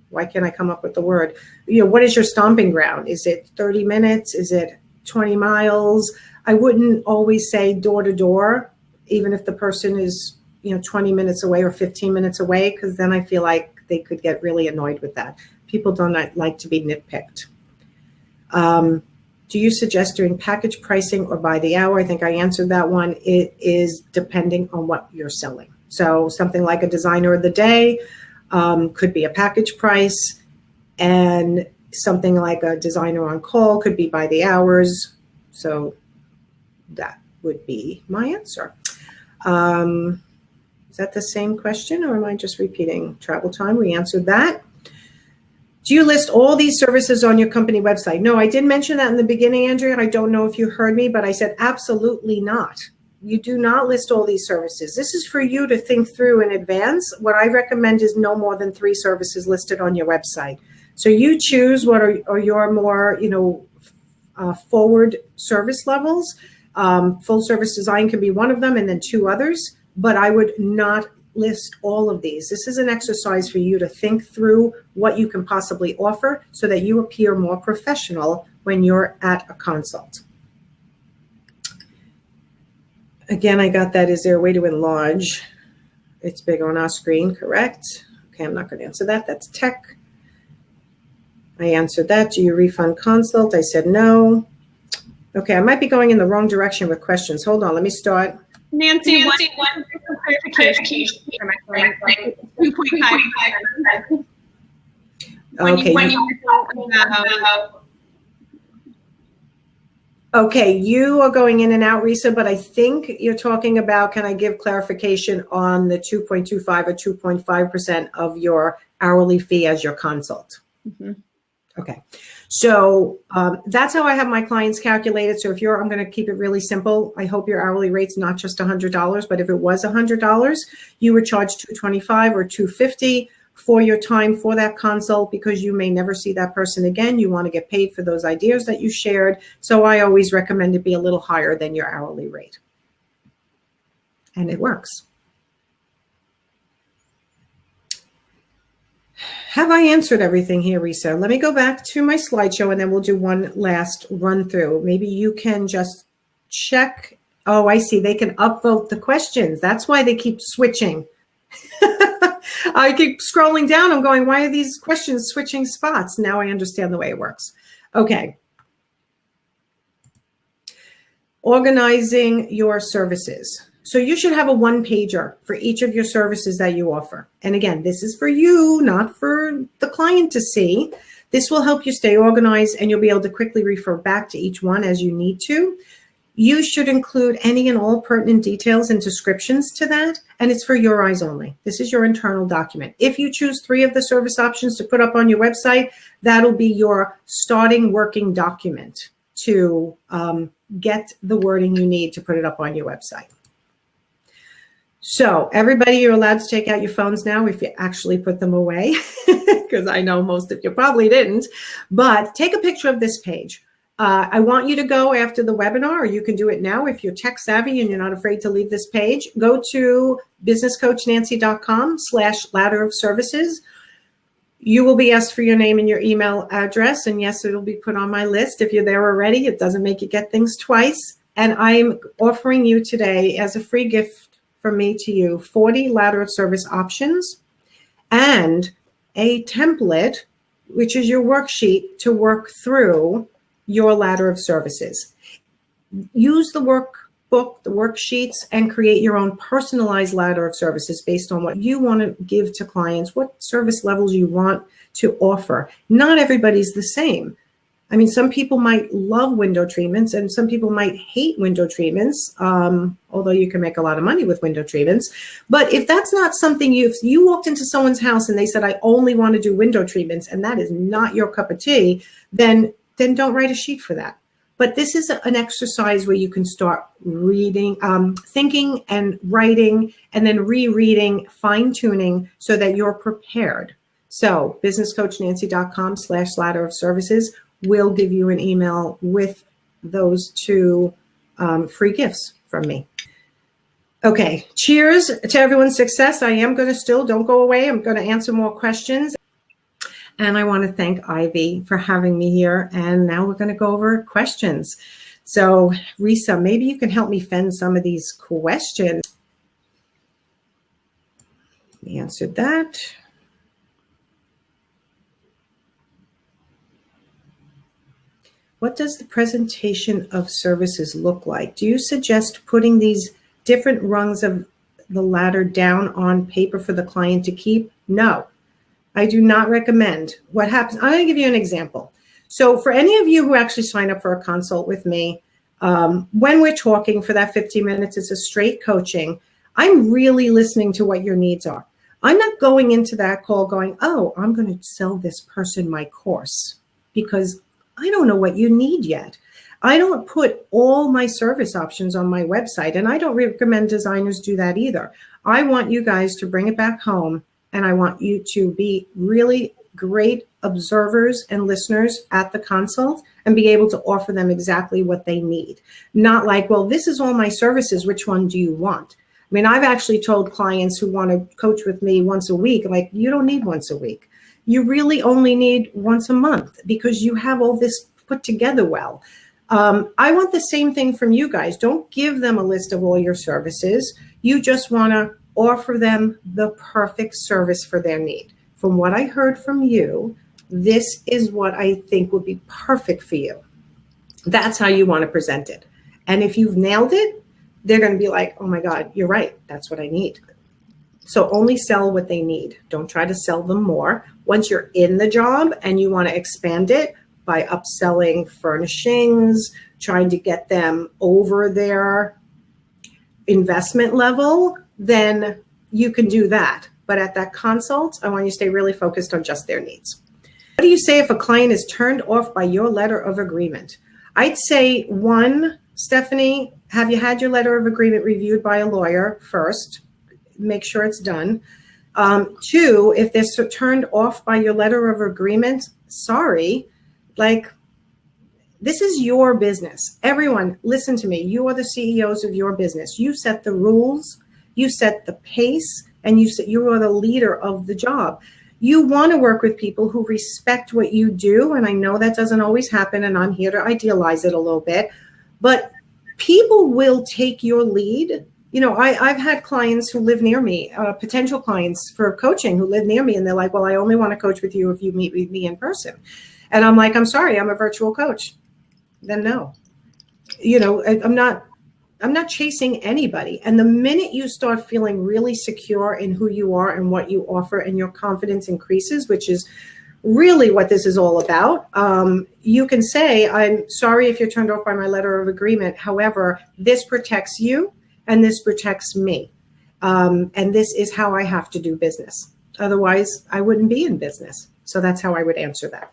Speaker 2: why can't I come up with the word? You know, what is your stomping ground? Is it 30 minutes? Is it 20 miles? I wouldn't always say door to door, even if the person is, 20 minutes away or 15 minutes away, because then I feel like they could get really annoyed with that. People don't like to be nitpicked. Do you suggest doing package pricing or by the hour? I think I answered that one. It is depending on what you're selling. So something like a designer of the day could be a package price, and something like a designer on call could be by the hours. So that would be my answer. Is that the same question, or am I just repeating travel time? We answered that. Do you list all these services on your company website? No, I did mention that in the beginning, Andrea. I don't know if you heard me, but I said absolutely not. You do not list all these services. This is for you to think through in advance. What I recommend is no more than 3 services listed on your website. So you choose what are your more, forward service levels. Full service design can be one of them, and then two others, but I would not list all of these. This is an exercise for you to think through what you can possibly offer so that you appear more professional when you're at a consult. Again, I got that. Is there a way to enlarge? It's big on our screen, correct? Okay, I'm not going to answer that. That's tech. I answered that. Do you refund consult? I said no. Okay, I might be going in the wrong direction with questions. Hold on, let me start.
Speaker 1: Nancy, one clarification. 2.5%.
Speaker 2: Okay. Okay, you are going in and out, Risa, but I think you're talking about, can I give clarification on the 2.25 or 2.5% of your hourly fee as your consult?
Speaker 1: Mm-hmm.
Speaker 2: Okay, so that's how I have my clients calculated. So if I'm going to keep it really simple. I hope your hourly rate's not just $100, but if it was $100, you would charge $225 or $250 for your time for that consult, because you may never see that person again. You want to get paid for those ideas that you shared. So I always recommend it be a little higher than your hourly rate. And it works. Have I answered everything here, Risa? Let me go back to my slideshow and then we'll do one last run through. Maybe you can just check. Oh, I see. They can upvote the questions. That's why they keep switching. I keep scrolling down. I'm going, why are these questions switching spots? Now I understand the way it works. Okay. Organizing your services. So you should have a one-pager for each of your services that you offer. And again, this is for you, not for the client to see. This will help you stay organized and you'll be able to quickly refer back to each one as you need to. You should include any and all pertinent details and descriptions to that, and it's for your eyes only. This is your internal document. If you choose 3 of the service options to put up on your website, that'll be your starting working document to get the wording you need to put it up on your website. So everybody, you're allowed to take out your phones now if you actually put them away, because I know most of you probably didn't, but take a picture of this page. I want you to go after the webinar, or you can do it now if you're tech savvy and you're not afraid to leave this page. Go to businesscoachnancy.com/ladder of services. You will be asked for your name and your email address. And yes, it'll be put on my list. If you're there already, it doesn't make you get things twice. And I'm offering you today as a free gift from me to you 40 ladder of service options and a template, which is your worksheet to work through your ladder of services. Use the workbook, the worksheets, and create your own personalized ladder of services based on what you want to give to clients, what service levels you want to offer. Not everybody's the same. I mean, some people might love window treatments and some people might hate window treatments, although you can make a lot of money with window treatments. But if that's not something if you walked into someone's house and they said, I only want to do window treatments, and that is not your cup of tea, then don't write a sheet for that. But this is an exercise where you can start reading, thinking and writing, and then rereading, fine-tuning so that you're prepared. So businesscoachnancy.com/ladder of services will give you an email with those 2 free gifts from me. Okay, cheers to everyone's success. I am going to don't go away. I'm going to answer more questions. And I want to thank Ivy for having me here. And now we're going to go over questions. So Risa, maybe you can help me fend some of these questions. We answered that. What does the presentation of services look like? Do you suggest putting these different rungs of the ladder down on paper for the client to keep? No. I do not recommend. What happens, I'm going to give you an example. So for any of you who actually sign up for a consult with me, when we're talking for that 15 minutes, it's a straight coaching. I'm really listening to what your needs are. I'm not going into that call going, oh, I'm going to sell this person my course, because I don't know what you need yet. I don't put all my service options on my website, and I don't recommend designers do that either. I want you guys to bring it back home, and I want you to be really great observers and listeners at the consult and be able to offer them exactly what they need. Not like, well, this is all my services, which one do you want? I mean, I've actually told clients who want to coach with me once a week, like, you don't need once a week. You really only need once a month because you have all this put together well. I want the same thing from you guys. Don't give them a list of all your services. You just want to offer them the perfect service for their need. From what I heard from you, this is what I think would be perfect for you. That's how you want to present it. And if you've nailed it, they're going to be like, oh my God, you're right. That's what I need. So only sell what they need. Don't try to sell them more. Once you're in the job and you want to expand it by upselling furnishings, trying to get them over their investment level, then you can do that. But at that consult, I want you to stay really focused on just their needs. What do you say if a client is turned off by your letter of agreement? I'd say, one, Stephanie, have you had your letter of agreement reviewed by a lawyer first? Make sure it's done. Two, if they're turned off by your letter of agreement, sorry, like, this is your business. Everyone, listen to me. You are the CEOs of your business. You set the rules, you set the pace, and you are the leader of the job. You want to work with people who respect what you do, and I know that doesn't always happen, and I'm here to idealize it a little bit, but people will take your lead. You know, I've had clients who live near me, potential clients for coaching who live near me, and they're like, well, I only want to coach with you if you meet with me in person. And I'm like, I'm sorry, I'm a virtual coach. Then no. You know, I'm not chasing anybody. And the minute you start feeling really secure in who you are and what you offer, and your confidence increases, which is really what this is all about, you can say, I'm sorry if you're turned off by my letter of agreement. However, this protects you and this protects me. And this is how I have to do business. Otherwise, I wouldn't be in business. So that's how I would answer that.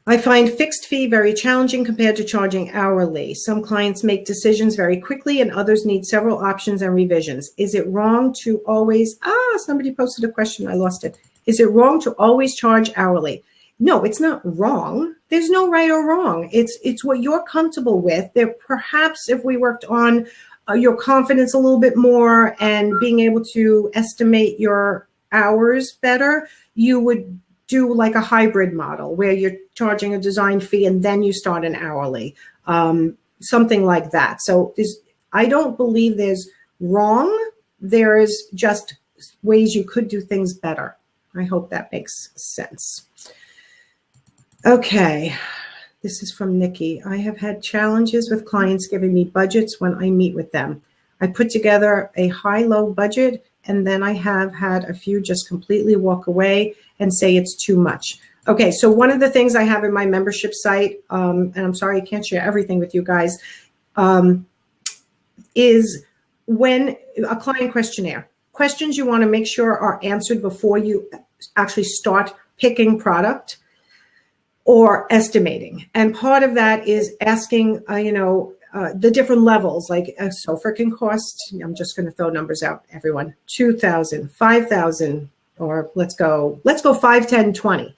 Speaker 2: I find fixed fee very challenging compared to charging hourly. Some clients make decisions very quickly and others need several options and revisions. Is it wrong to always, somebody posted a question, I lost it. Is it wrong to always charge hourly? No, it's not wrong. There's no right or wrong. It's what you're comfortable with. There, perhaps if we worked on your confidence a little bit more and being able to estimate your hours better, you would do like a hybrid model where you're charging a design fee and then you start an hourly, something like that. So I don't believe there's wrong. There is just ways you could do things better. I hope that makes sense. Okay, this is from Nikki. I have had challenges with clients giving me budgets when I meet with them. I put together a high-low budget, and then I have had a few just completely walk away and say it's too much. Okay, so one of the things I have in my membership site, and I'm sorry I can't share everything with you guys, is when a client questionnaire. Questions you want to make sure are answered before you actually start picking product or estimating. And part of that is asking, the different levels, like a sofa can cost, I'm just going to throw numbers out, everyone, $2,000, $5,000, or let's go 5, 10, 20.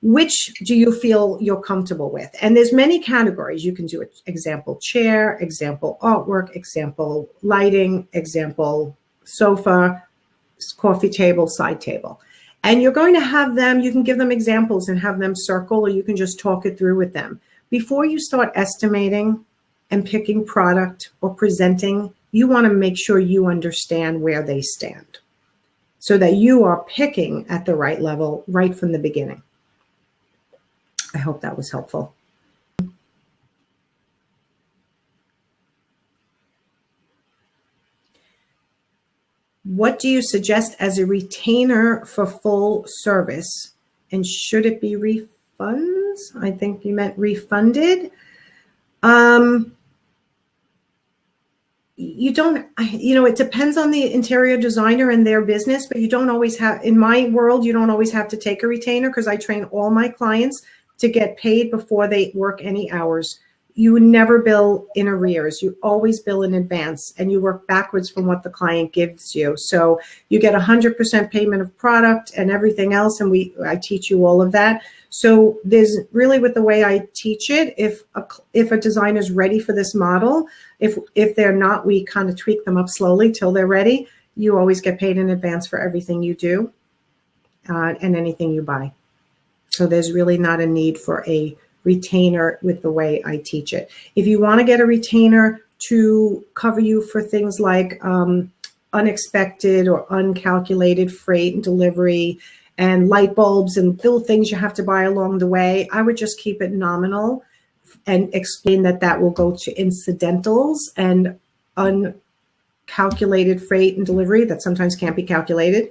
Speaker 2: Which do you feel you're comfortable with? And there's many categories. You can do it, example chair, example artwork, example lighting, example sofa, coffee table, side table. And you're going to have them, you can give them examples and have them circle, or you can just talk it through with them. Before you start estimating and picking product or presenting, you want to make sure you understand where they stand so that you are picking at the right level right from the beginning. I hope that was helpful. What do you suggest as a retainer for full service? And should it be refunds? I think you meant refunded. You don't, it depends on the interior designer and their business, but you don't always have, in my world, you don't always have to take a retainer because I train all my clients to get paid before they work any hours. you never bill in arrears. You always bill in advance, and you work backwards from what the client gives you. So you get 100% payment of product and everything else, and I teach you all of that. So there's really, with the way I teach it, if a designer is ready for this model, if they're not, we kind of tweak them up slowly till they're ready. You always get paid in advance for everything you do and anything you buy. So there's really not a need for a retainer with the way I teach it. If you want to get a retainer to cover you for things like unexpected or uncalculated freight and delivery and light bulbs and little things you have to buy along the way, I would just keep it nominal and explain that will go to incidentals and uncalculated freight and delivery that sometimes can't be calculated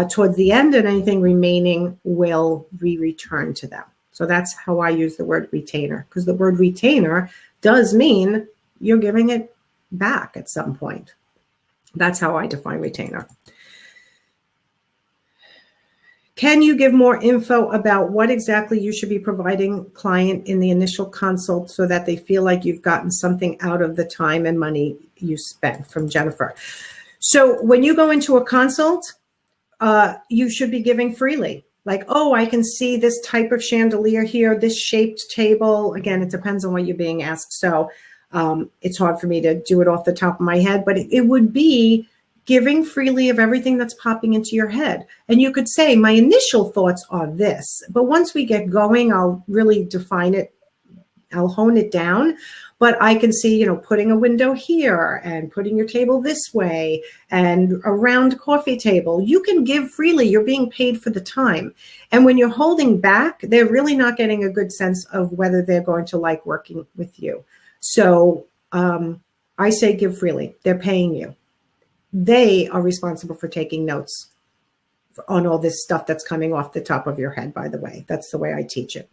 Speaker 2: towards the end, and anything remaining will be returned to them. So that's how I use the word retainer, because the word retainer does mean you're giving it back at some point. That's how I define retainer. Can you give more info about what exactly you should be providing client in the initial consult so that they feel like you've gotten something out of the time and money you spent? From Jennifer. So when you go into a consult, you should be giving freely. Like, oh, I can see this type of chandelier here, this shaped table. Again, it depends on what you're being asked. So it's hard for me to do it off the top of my head, but it would be giving freely of everything that's popping into your head. And you could say, my initial thoughts are this, but once we get going, I'll really define it. I'll hone it down. But I can see, putting a window here and putting your table this way and a round coffee table. You can give freely. You're being paid for the time. And when you're holding back, they're really not getting a good sense of whether they're going to like working with you. So I say give freely. They're paying you. They are responsible for taking notes on all this stuff that's coming off the top of your head, by the way. That's the way I teach it.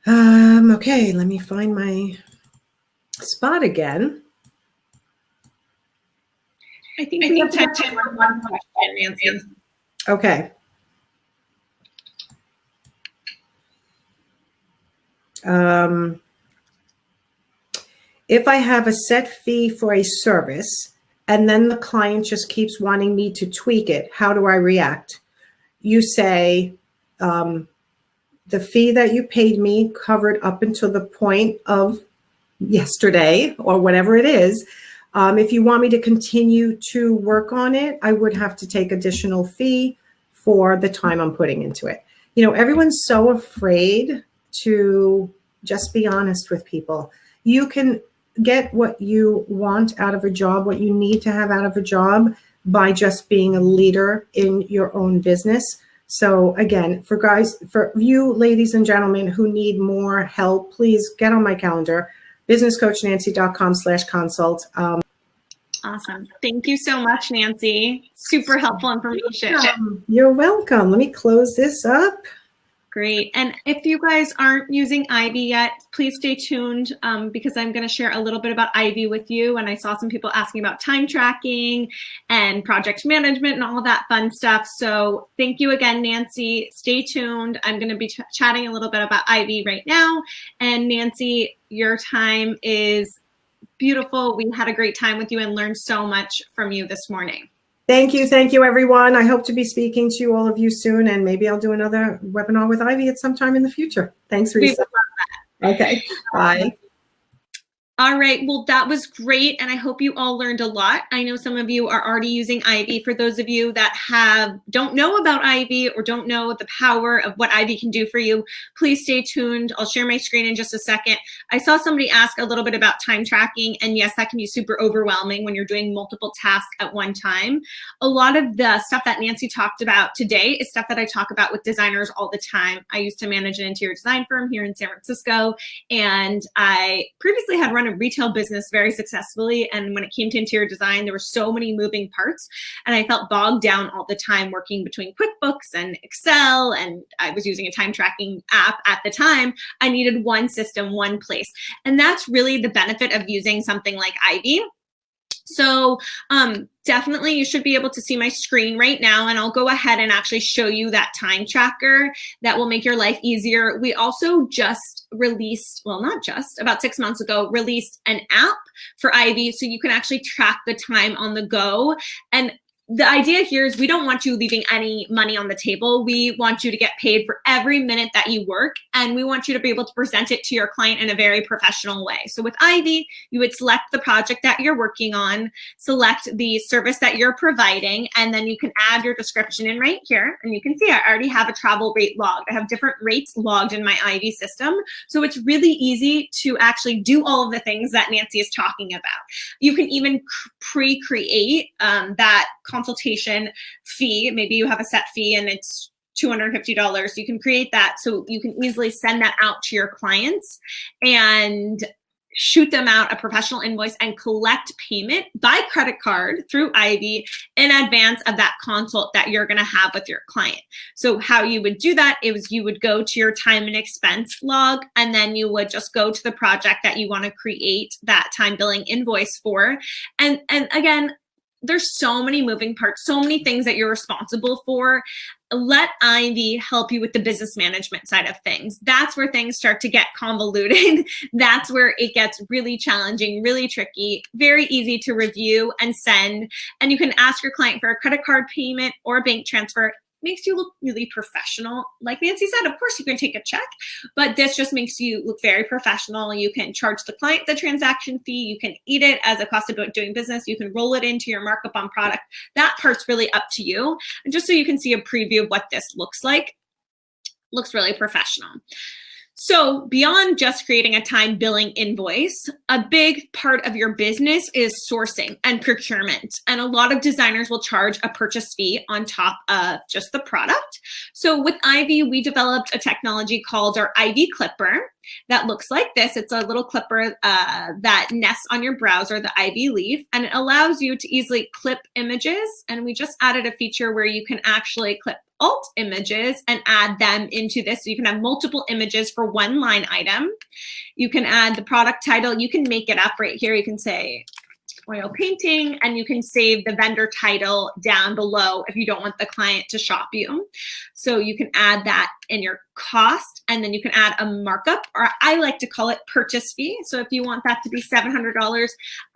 Speaker 2: Okay, let me find my spot again.
Speaker 1: I think we have time for one question, Nancy.
Speaker 2: Okay. If I have a set fee for a service and then the client just keeps wanting me to tweak it, how do I react? You say, the fee that you paid me covered up until the point of yesterday or whatever it is. If you want me to continue to work on it, I would have to take additional fee for the time I'm putting into it. Everyone's so afraid to just be honest with people. You can get what you want out of a job, what you need to have out of a job, by just being a leader in your own business. So again, for you ladies and gentlemen who need more help, please get on my calendar, businesscoachnancy.com/consult.
Speaker 1: Awesome. Thank you so much, Nancy. Super helpful information.
Speaker 2: You're welcome. Let me close this up.
Speaker 1: Great. And if you guys aren't using Ivy yet, please stay tuned because I'm going to share a little bit about Ivy with you. And I saw some people asking about time tracking and project management and all that fun stuff. So thank you again, Nancy. Stay tuned. I'm going to be chatting a little bit about Ivy right now. And Nancy, your time is beautiful. We had a great time with you and learned so much from you this morning.
Speaker 2: Thank you, everyone. I hope to be speaking to all of you soon, and maybe I'll do another webinar with Ivy at some time in the future. Thanks, Risa. Okay, bye.
Speaker 1: All right, well, that was great, and I hope you all learned a lot. I know some of you are already using Ivy. For those of you that don't know about Ivy or don't know the power of what Ivy can do for you, please stay tuned. I'll share my screen in just a second. I saw somebody ask a little bit about time tracking, and yes, that can be super overwhelming when you're doing multiple tasks at one time. A lot of the stuff that Nancy talked about today is stuff that I talk about with designers all the time. I used to manage an interior design firm here in San Francisco, and I previously had run a retail business very successfully. And when it came to interior design, there were so many moving parts, and I felt bogged down all the time working between QuickBooks and Excel, and I was using a time tracking app at the time. I needed one system, one place. And that's really the benefit of using something like Ivy. So definitely you should be able to see my screen right now, and I'll go ahead and actually show you that time tracker that will make your life easier. We also just released, well, not just, about 6 months ago, released an app for Ivy so you can actually track the time on the go. And the idea here is we don't want you leaving any money on the table. We want you to get paid for every minute that you work, and we want you to be able to present it to your client in a very professional way. So with Ivy, you would select the project that you're working on, select the service that you're providing, and then you can add your description in right here. And you can see I already have a travel rate logged. I have different rates logged in my Ivy system. So it's really easy to actually do all of the things that Nancy is talking about. You can even pre-create that consultation fee. Maybe you have a set fee and it's $250. You can create that so you can easily send that out to your clients and shoot them out a professional invoice and collect payment by credit card through Ivy in advance of that consult that you're going to have with your client. So how you would do that is you would go to your time and expense log, and then you would just go to the project that you want to create that time billing invoice for. And again, there's so many moving parts, so many things that you're responsible for. Let Ivy help you with the business management side of things. That's where things start to get convoluted. That's where it gets really challenging, really tricky, very easy to review and send. And you can ask your client for a credit card payment or a bank transfer. Makes you look really professional. Like Nancy said, of course you can take a check, but this just makes you look very professional. You can charge the client the transaction fee. You can eat it as a cost of doing business. You can roll it into your markup on product. That part's really up to you. And just so you can see a preview of what this looks like, looks really professional. So beyond just creating a time billing invoice, a big part of your business is sourcing and procurement. And a lot of designers will charge a purchase fee on top of just the product. So with Ivy, we developed a technology called our Ivy Clipper that looks like this. It's a little clipper that nests on your browser, the Ivy leaf, and it allows you to easily clip images. And we just added a feature where you can actually clip alt images and add them into this. So you can have multiple images for one line item. You can add the product title. You can make it up right here. You can say oil painting, and you can save the vendor title down below if you don't want the client to shop you. So you can add that in your cost, and then you can add a markup, or I like to call it purchase fee. So if you want that to be $700,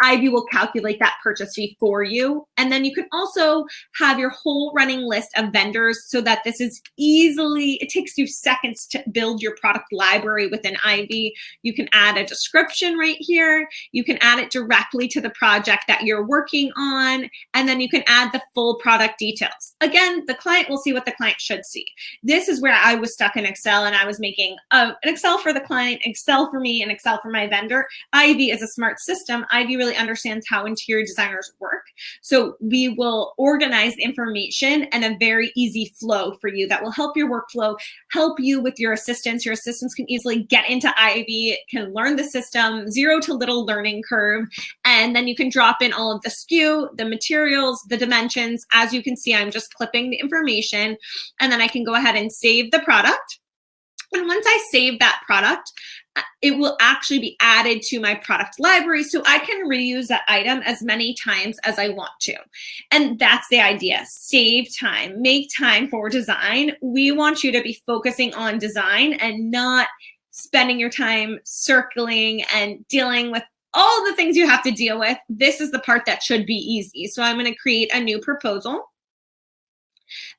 Speaker 1: Ivy will calculate that purchase fee for you. And then you can also have your whole running list of vendors so that this is easily, it takes you seconds to build your product library within Ivy. You can add a description right here. You can add it directly to the project that you're working on, and then you can add the full product details. Again, the client will see what the client should see. This is where I was stuck in Excel, and I was making an Excel for the client, Excel for me, and Excel for my vendor. Ivy is a smart system. Ivy really understands how interior designers work. So we will organize information in a very easy flow for you that will help your workflow, help you with your assistants. Your assistants can easily get into Ivy, can learn the system, zero to little learning curve, and then you can drop in all of the SKU, the materials, the dimensions. As you can see, I'm just clipping the information, and then I can go ahead and save the product. And once I save that product, it will actually be added to my product library, so I can reuse that item as many times as I want to. And that's the idea. Save time, make time for design. We want you to be focusing on design and not spending your time circling and dealing with all the things you have to deal with. This is the part that should be easy. So I'm going to create a new proposal.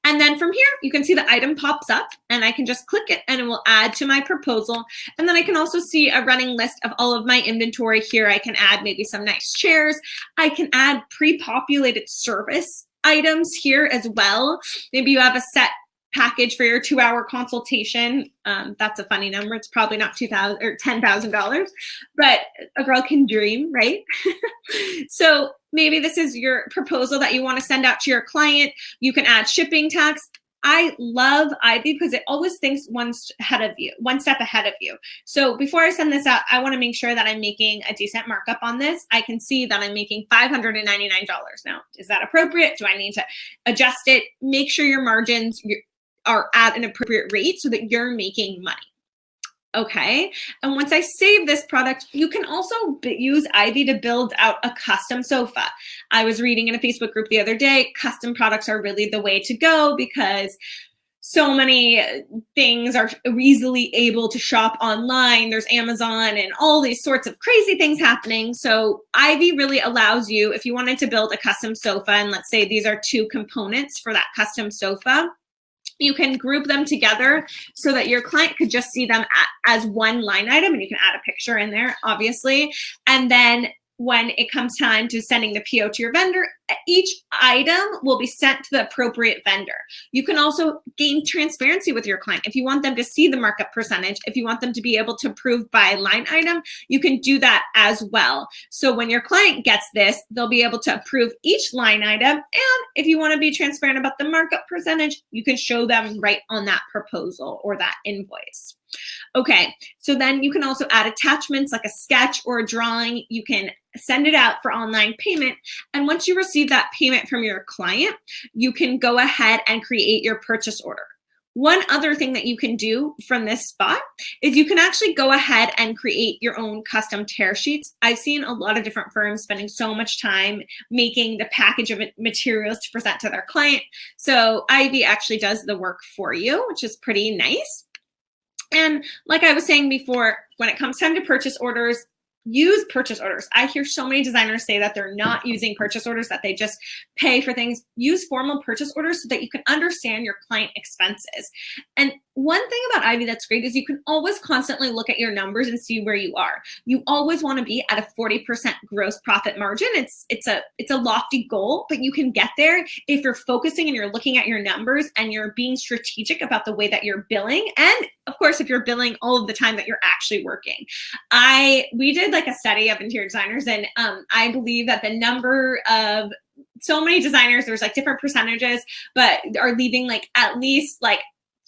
Speaker 1: And then from here, you can see the item pops up, and I can just click it and it will add to my proposal. And then I can also see a running list of all of my inventory here. I can add maybe some nice chairs. I can add pre-populated service items here as well. Maybe you have a set package for your 2-hour consultation. That's a funny number. It's probably not $2,000 or $10,000, but a girl can dream, right? So maybe this is your proposal that you want to send out to your client. You can add shipping tax. I love Ivy because it always thinks one step ahead of you. So before I send this out, I want to make sure that I'm making a decent markup on this. I can see that I'm making $599. Now, is that appropriate? Do I need to adjust it? Make sure your margins are at an appropriate rate so that you're making money. Okay. And once I save this product, you can also use Ivy to build out a custom sofa. I was reading in a Facebook group the other day, custom products are really the way to go because so many things are easily able to shop online. There's Amazon and all these sorts of crazy things happening. So Ivy really allows you, if you wanted to build a custom sofa, and let's say these are 2 components for that custom sofa, you can group them together so that your client could just see them as one line item, and you can add a picture in there, obviously. And then when it comes time to sending the PO to your vendor, each item will be sent to the appropriate vendor. You can also gain transparency with your client. If you want them to see the markup percentage, if you want them to be able to approve by line item, you can do that as well. So when your client gets this, they'll be able to approve each line item. And if you want to be transparent about the markup percentage, you can show them right on that proposal or that invoice. Okay, so then you can also add attachments like a sketch or a drawing. You can send it out for online payment. And once you receive that payment from your client, you can go ahead and create your purchase order. One other thing that you can do from this spot is you can actually go ahead and create your own custom tear sheets. I've seen a lot of different firms spending so much time making the package of materials to present to their client. So Ivy actually does the work for you, which is pretty nice. And like I was saying before, when it comes time to purchase orders, use purchase orders. I hear so many designers say that they're not using purchase orders, that they just pay for things. Use formal purchase orders so that you can understand your client expenses. And one thing about Ivy that's great is you can always constantly look at your numbers and see where you are. You always want to be at a 40% gross profit margin. It's a lofty goal, but you can get there if you're focusing and you're looking at your numbers and you're being strategic about the way that you're billing. And of course, if you're billing all of the time that you're actually working. We did like a study of interior designers, and I believe that the number of so many designers, there's like different percentages, but are leaving like at least like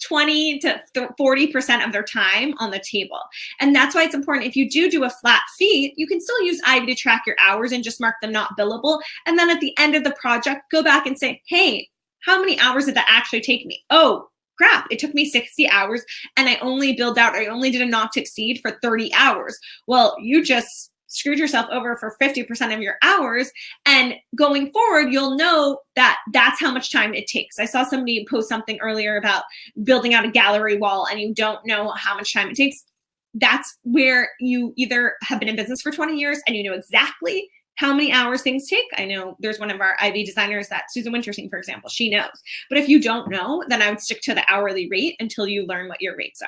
Speaker 1: 20 to 40% of their time on the table. And that's why it's important. If you do a flat fee, you can still use Ivy to track your hours and just mark them not billable. And then at the end of the project, go back and say, hey, how many hours did that actually take me? Oh, crap, it took me 60 hours and I only did a not to exceed for 30 hours. Well, you just screwed yourself over for 50% of your hours. And going forward, you'll know that that's how much time it takes. I saw somebody post something earlier about building out a gallery wall and you don't know how much time it takes. That's where you either have been in business for 20 years and you know exactly how many hours things take. I know there's one of our Ivy designers, that Susan Wintersing, for example, she knows. But if you don't know, then I would stick to the hourly rate until you learn what your rates are.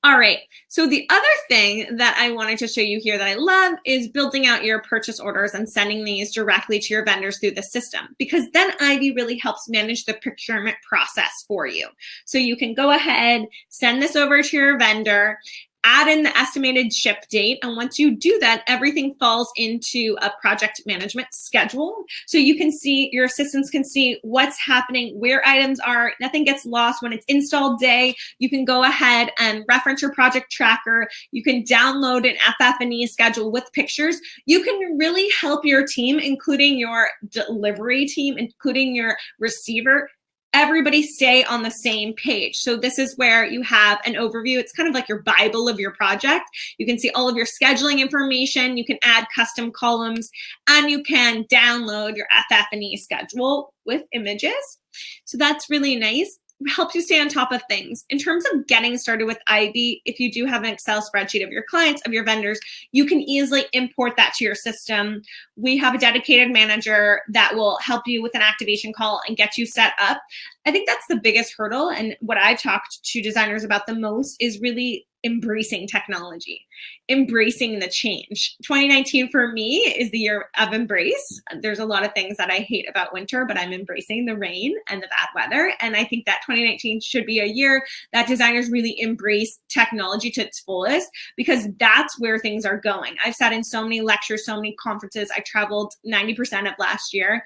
Speaker 1: All right, so the other thing that I wanted to show you here that I love is building out your purchase orders and sending these directly to your vendors through the system, because then Ivy really helps manage the procurement process for you. So you can go ahead, send this over to your vendor, add in the estimated ship date. And once you do that, everything falls into a project management schedule. So you can see, your assistants can see what's happening, where items are, nothing gets lost. When it's install day, you can go ahead and reference your project tracker. You can download an FF&E schedule with pictures. You can really help your team, including your delivery team, including your receiver, everybody stay on the same page. So this is where you have an overview. It's kind of like your Bible of your project. You can see all of your scheduling information. You can add custom columns, and you can download your FF&E schedule with images. So that's really nice. Helps you stay on top of things. In terms of getting started with Ivy, if you do have an Excel spreadsheet of your clients, of your vendors, you can easily import that to your system. We have a dedicated manager that will help you with an activation call and get you set up. I think that's the biggest hurdle, and what I've talked to designers about the most is really embracing technology, embracing the change. 2019 for me is the year of embrace. There's a lot of things that I hate about winter, but I'm embracing the rain and the bad weather. And I think that 2019 should be a year that designers really embrace technology to its fullest, because that's where things are going. I've sat in so many lectures, so many conferences. I traveled 90% of last year,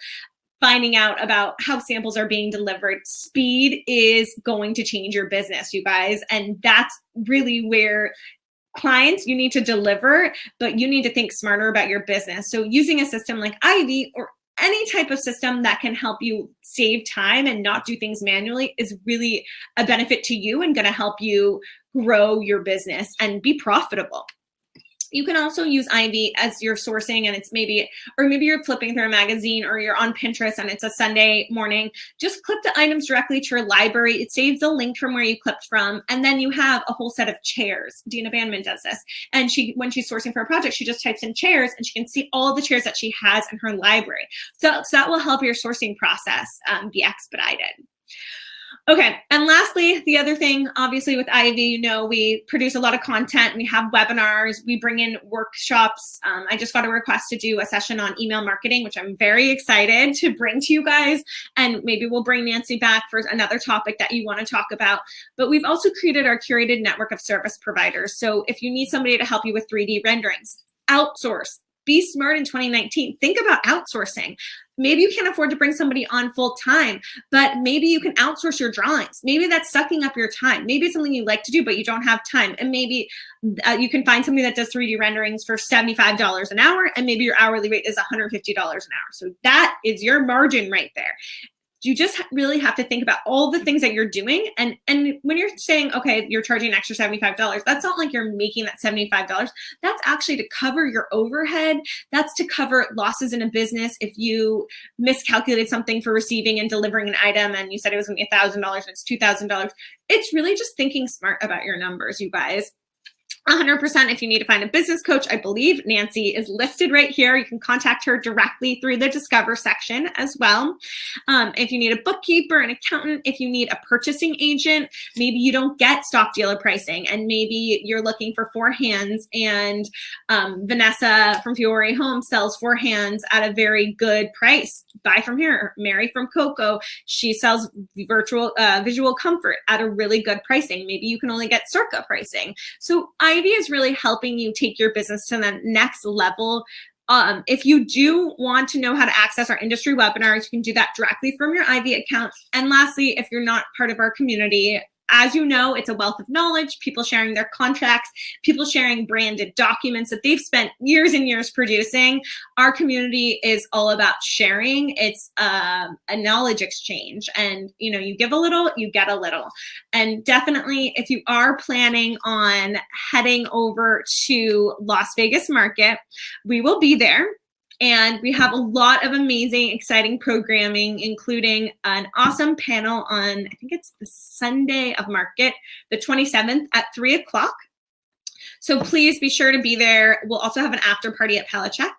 Speaker 1: finding out about how samples are being delivered. Speed is going to change your business, you guys. And that's really where clients, you need to deliver, but you need to think smarter about your business. So using a system like Ivy or any type of system that can help you save time and not do things manually is really a benefit to you and going to help you grow your business and be profitable. You can also use Ivy as your sourcing, and it's maybe you're flipping through a magazine or you're on Pinterest and it's a Sunday morning. Just clip the items directly to your library. It saves the link from where you clipped from. And then you have a whole set of chairs. Dina Bandman does this. And when she's sourcing for a project, she just types in chairs and she can see all the chairs that she has in her library. So that will help your sourcing process be expedited. Okay, and lastly, the other thing, obviously with Ivy, we produce a lot of content. We have webinars. We bring in workshops. I just got a request to do a session on email marketing, which I'm very excited to bring to you guys. And maybe we'll bring Nancy back for another topic that you want to talk about. But we've also created our curated network of service providers. So if you need somebody to help you with 3D renderings, outsource. Be smart in 2019. Think about outsourcing. Maybe you can't afford to bring somebody on full time, but maybe you can outsource your drawings. Maybe that's sucking up your time. Maybe it's something you like to do, but you don't have time. And maybe you can find somebody that does 3D renderings for $75 an hour, and maybe your hourly rate is $150 an hour. So that is your margin right there. You just really have to think about all the things that you're doing. And when you're saying, okay, you're charging an extra $75, that's not like you're making that $75. That's actually to cover your overhead. That's to cover losses in a business. If you miscalculated something for receiving and delivering an item and you said it was going to be $1,000 and it's $2,000, it's really just thinking smart about your numbers, you guys. 100%. If you need to find a business coach, I believe Nancy is listed right here. You can contact her directly through the Discover section as well. If you need a bookkeeper, an accountant, if you need a purchasing agent, maybe you don't get stock dealer pricing and maybe you're looking for 4 hands, and Vanessa from Fiore Home sells 4 hands at a very good price. Buy from here. Mary from Coco, she sells visual comfort at a really good pricing. Maybe you can only get Circa pricing. So Ivy is really helping you take your business to the next level. If you do want to know how to access our industry webinars, you can do that directly from your Ivy account. And lastly, if you're not part of our community, as you know, it's a wealth of knowledge, people sharing their contracts, people sharing branded documents that they've spent years and years producing. Our community is all about sharing. It's a knowledge exchange. And, you give a little, you get a little. And definitely, if you are planning on heading over to Las Vegas market, we will be there. And we have a lot of amazing, exciting programming, including an awesome panel on, I think it's the Sunday of market, the 27th at 3 o'clock. So please be sure to be there. We'll also have an after party at Palachuk.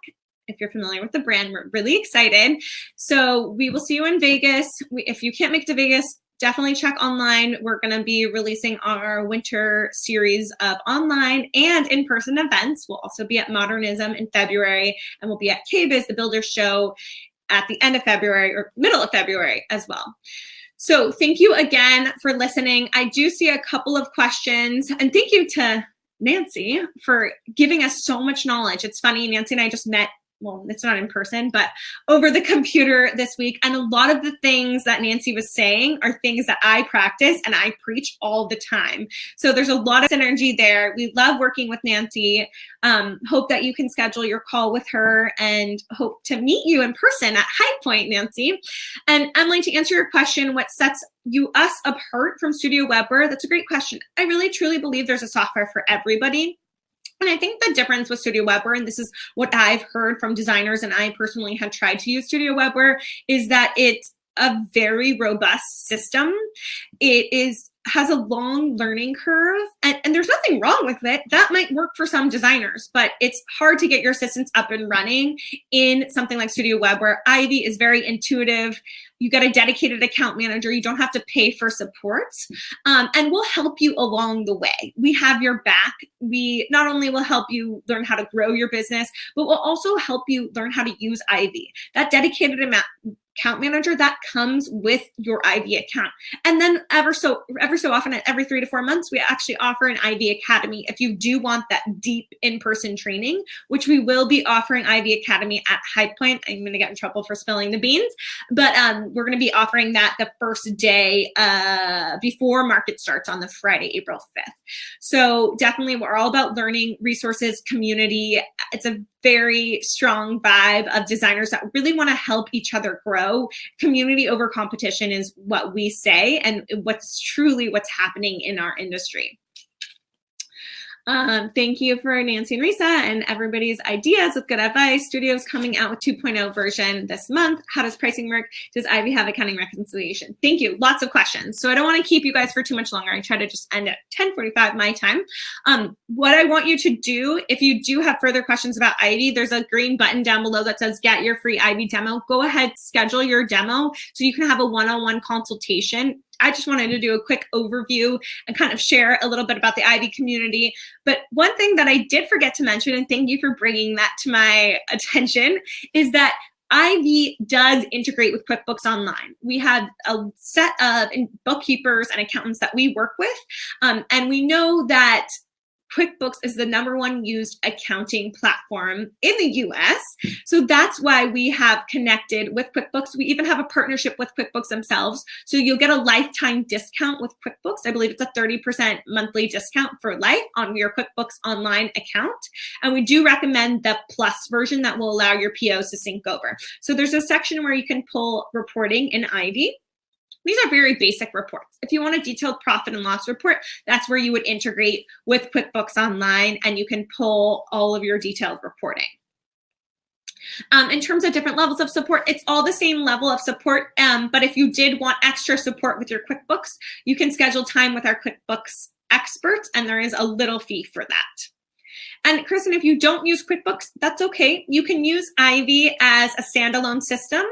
Speaker 1: If you're familiar with the brand, we're really excited. So we will see you in Vegas. If you can't make it to Vegas, definitely check online. We're going to be releasing our winter series of online and in-person events. We'll also be at Modernism in February, and we'll be at KBIS, the Builders Show, at the end of February or middle of February as well. So thank you again for listening. I do see a couple of questions, and thank you to Nancy for giving us so much knowledge. It's funny, Nancy and I just met, well, it's not in person, but over the computer this week. And a lot of the things that Nancy was saying are things that I practice and I preach all the time. So there's a lot of synergy there. We love working with Nancy. Hope that you can schedule your call with her and hope to meet you in person at High Point, Nancy. And Emily, to answer your question, what sets us apart from Studio Weber? That's a great question. I really, truly believe there's a software for everybody. And I think the difference with Studio Weber, and this is what I've heard from designers, and I personally have tried to use Studio Weber, is that it's a very robust system. It has a long learning curve, and there's nothing wrong with it. That might work for some designers, but it's hard to get your assistants up and running in something like Studio Weber. Ivy is very intuitive. You get a dedicated account manager. You don't have to pay for support, and we'll help you along the way. We have your back. We not only will help you learn how to grow your business, but we'll also help you learn how to use Ivy. That dedicated account manager that comes with your Ivy account. And then ever so often, at every 3 to 4 months, we actually offer an Ivy Academy if you do want that deep in-person training, which we will be offering Ivy Academy at High Point. I'm going to get in trouble for spilling the beans, but we're going to be offering that the first day before market starts on the Friday, April 5th. So definitely, we're all about learning, resources, community. It's a very strong vibe of designers that really want to help each other grow. Community over competition is what we say, and what's happening in our industry. Thank you for Nancy and Risa and everybody's ideas with good advice. Studio's coming out with 2.0 version this month. How does pricing work? Does Ivy have accounting reconciliation? Thank you. Lots of questions. So I don't want to keep you guys for too much longer. I try to just end at 10:45 my time. What I want you to do, if you do have further questions about Ivy, there's a green button down below that says get your free Ivy demo. Go ahead, schedule your demo so you can have a one-on-one consultation. I just wanted to do a quick overview and kind of share a little bit about the Ivy community. But one thing that I did forget to mention, and thank you for bringing that to my attention, is that Ivy does integrate with QuickBooks Online. We have a set of bookkeepers and accountants that we work with, and we know that QuickBooks is the #1 used accounting platform in the US. So that's why we have connected with QuickBooks. We even have a partnership with QuickBooks themselves. So you'll get a lifetime discount with QuickBooks. I believe it's a 30% monthly discount for life on your QuickBooks Online account. And we do recommend the Plus version that will allow your POs to sync over. So there's a section where you can pull reporting in Ivy. These are very basic reports. If you want a detailed profit and loss report, that's where you would integrate with QuickBooks Online, and you can pull all of your detailed reporting. In terms of different levels of support, it's all the same level of support, but if you did want extra support with your QuickBooks, you can schedule time with our QuickBooks experts, and there is a little fee for that. And Kristen, if you don't use QuickBooks, that's okay. You can use Ivy as a standalone system,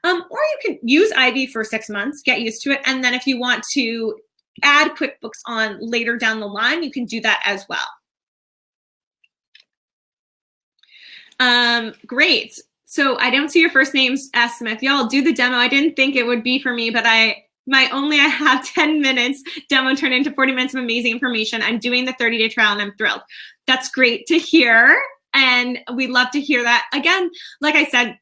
Speaker 1: or you can use Ivy for 6 months, get used to it. And then if you want to add QuickBooks on later down the line, you can do that as well. Great. So I don't see your first names, S. Smith. Y'all do the demo. I didn't think it would be for me, but I have 10 minutes demo turned into 40 minutes of amazing information. I'm doing the 30-day trial and I'm thrilled. That's great to hear. And we'd love to hear that. Again, like I said,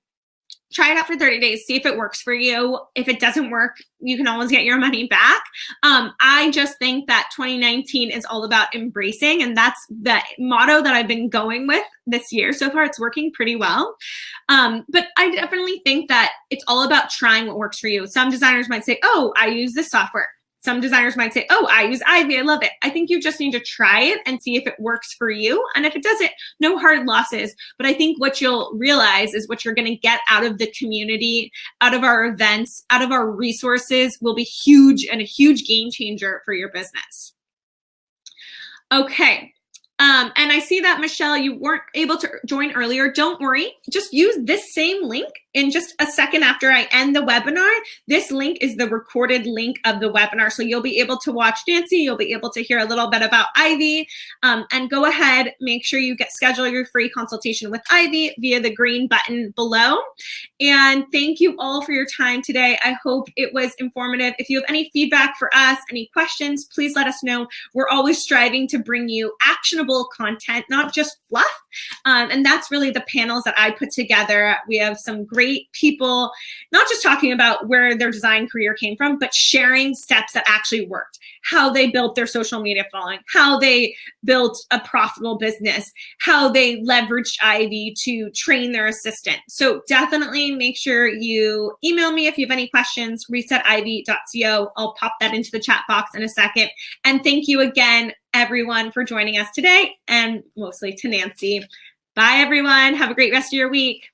Speaker 1: try it out for 30 days, see if it works for you. If it doesn't work, you can always get your money back. I just think that 2019 is all about embracing, and that's the motto that I've been going with this year. So far, it's working pretty well. But I definitely think that it's all about trying what works for you. Some designers might say, oh, I use this software. Some designers might say, oh, I use Ivy, I love it. I think you just need to try it and see if it works for you. And if it doesn't, no hard losses. But I think what you'll realize is what you're going to get out of the community, out of our events, out of our resources will be huge and a huge game changer for your business. Okay. And I see that, Michelle, you weren't able to join earlier. Don't worry. Just use this same link in just a second after I end the webinar. This link is the recorded link of the webinar. So you'll be able to watch Nancy. You'll be able to hear a little bit about Ivy. And go ahead, make sure you schedule your free consultation with Ivy via the green button below. And thank you all for your time today. I hope it was informative. If you have any feedback for us, any questions, please let us know. We're always striving to bring you actionable content, not just fluff. And that's really the panels that I put together. We have some great people, not just talking about where their design career came from, but sharing steps that actually worked, how they built their social media following, how they built a profitable business, how they leveraged Ivy to train their assistant. So definitely make sure you email me if you have any questions, resetivy.co. I'll pop that into the chat box in a second. And thank you again, everyone, for joining us today, and mostly to Nancy. Bye, everyone. Have a great rest of your week.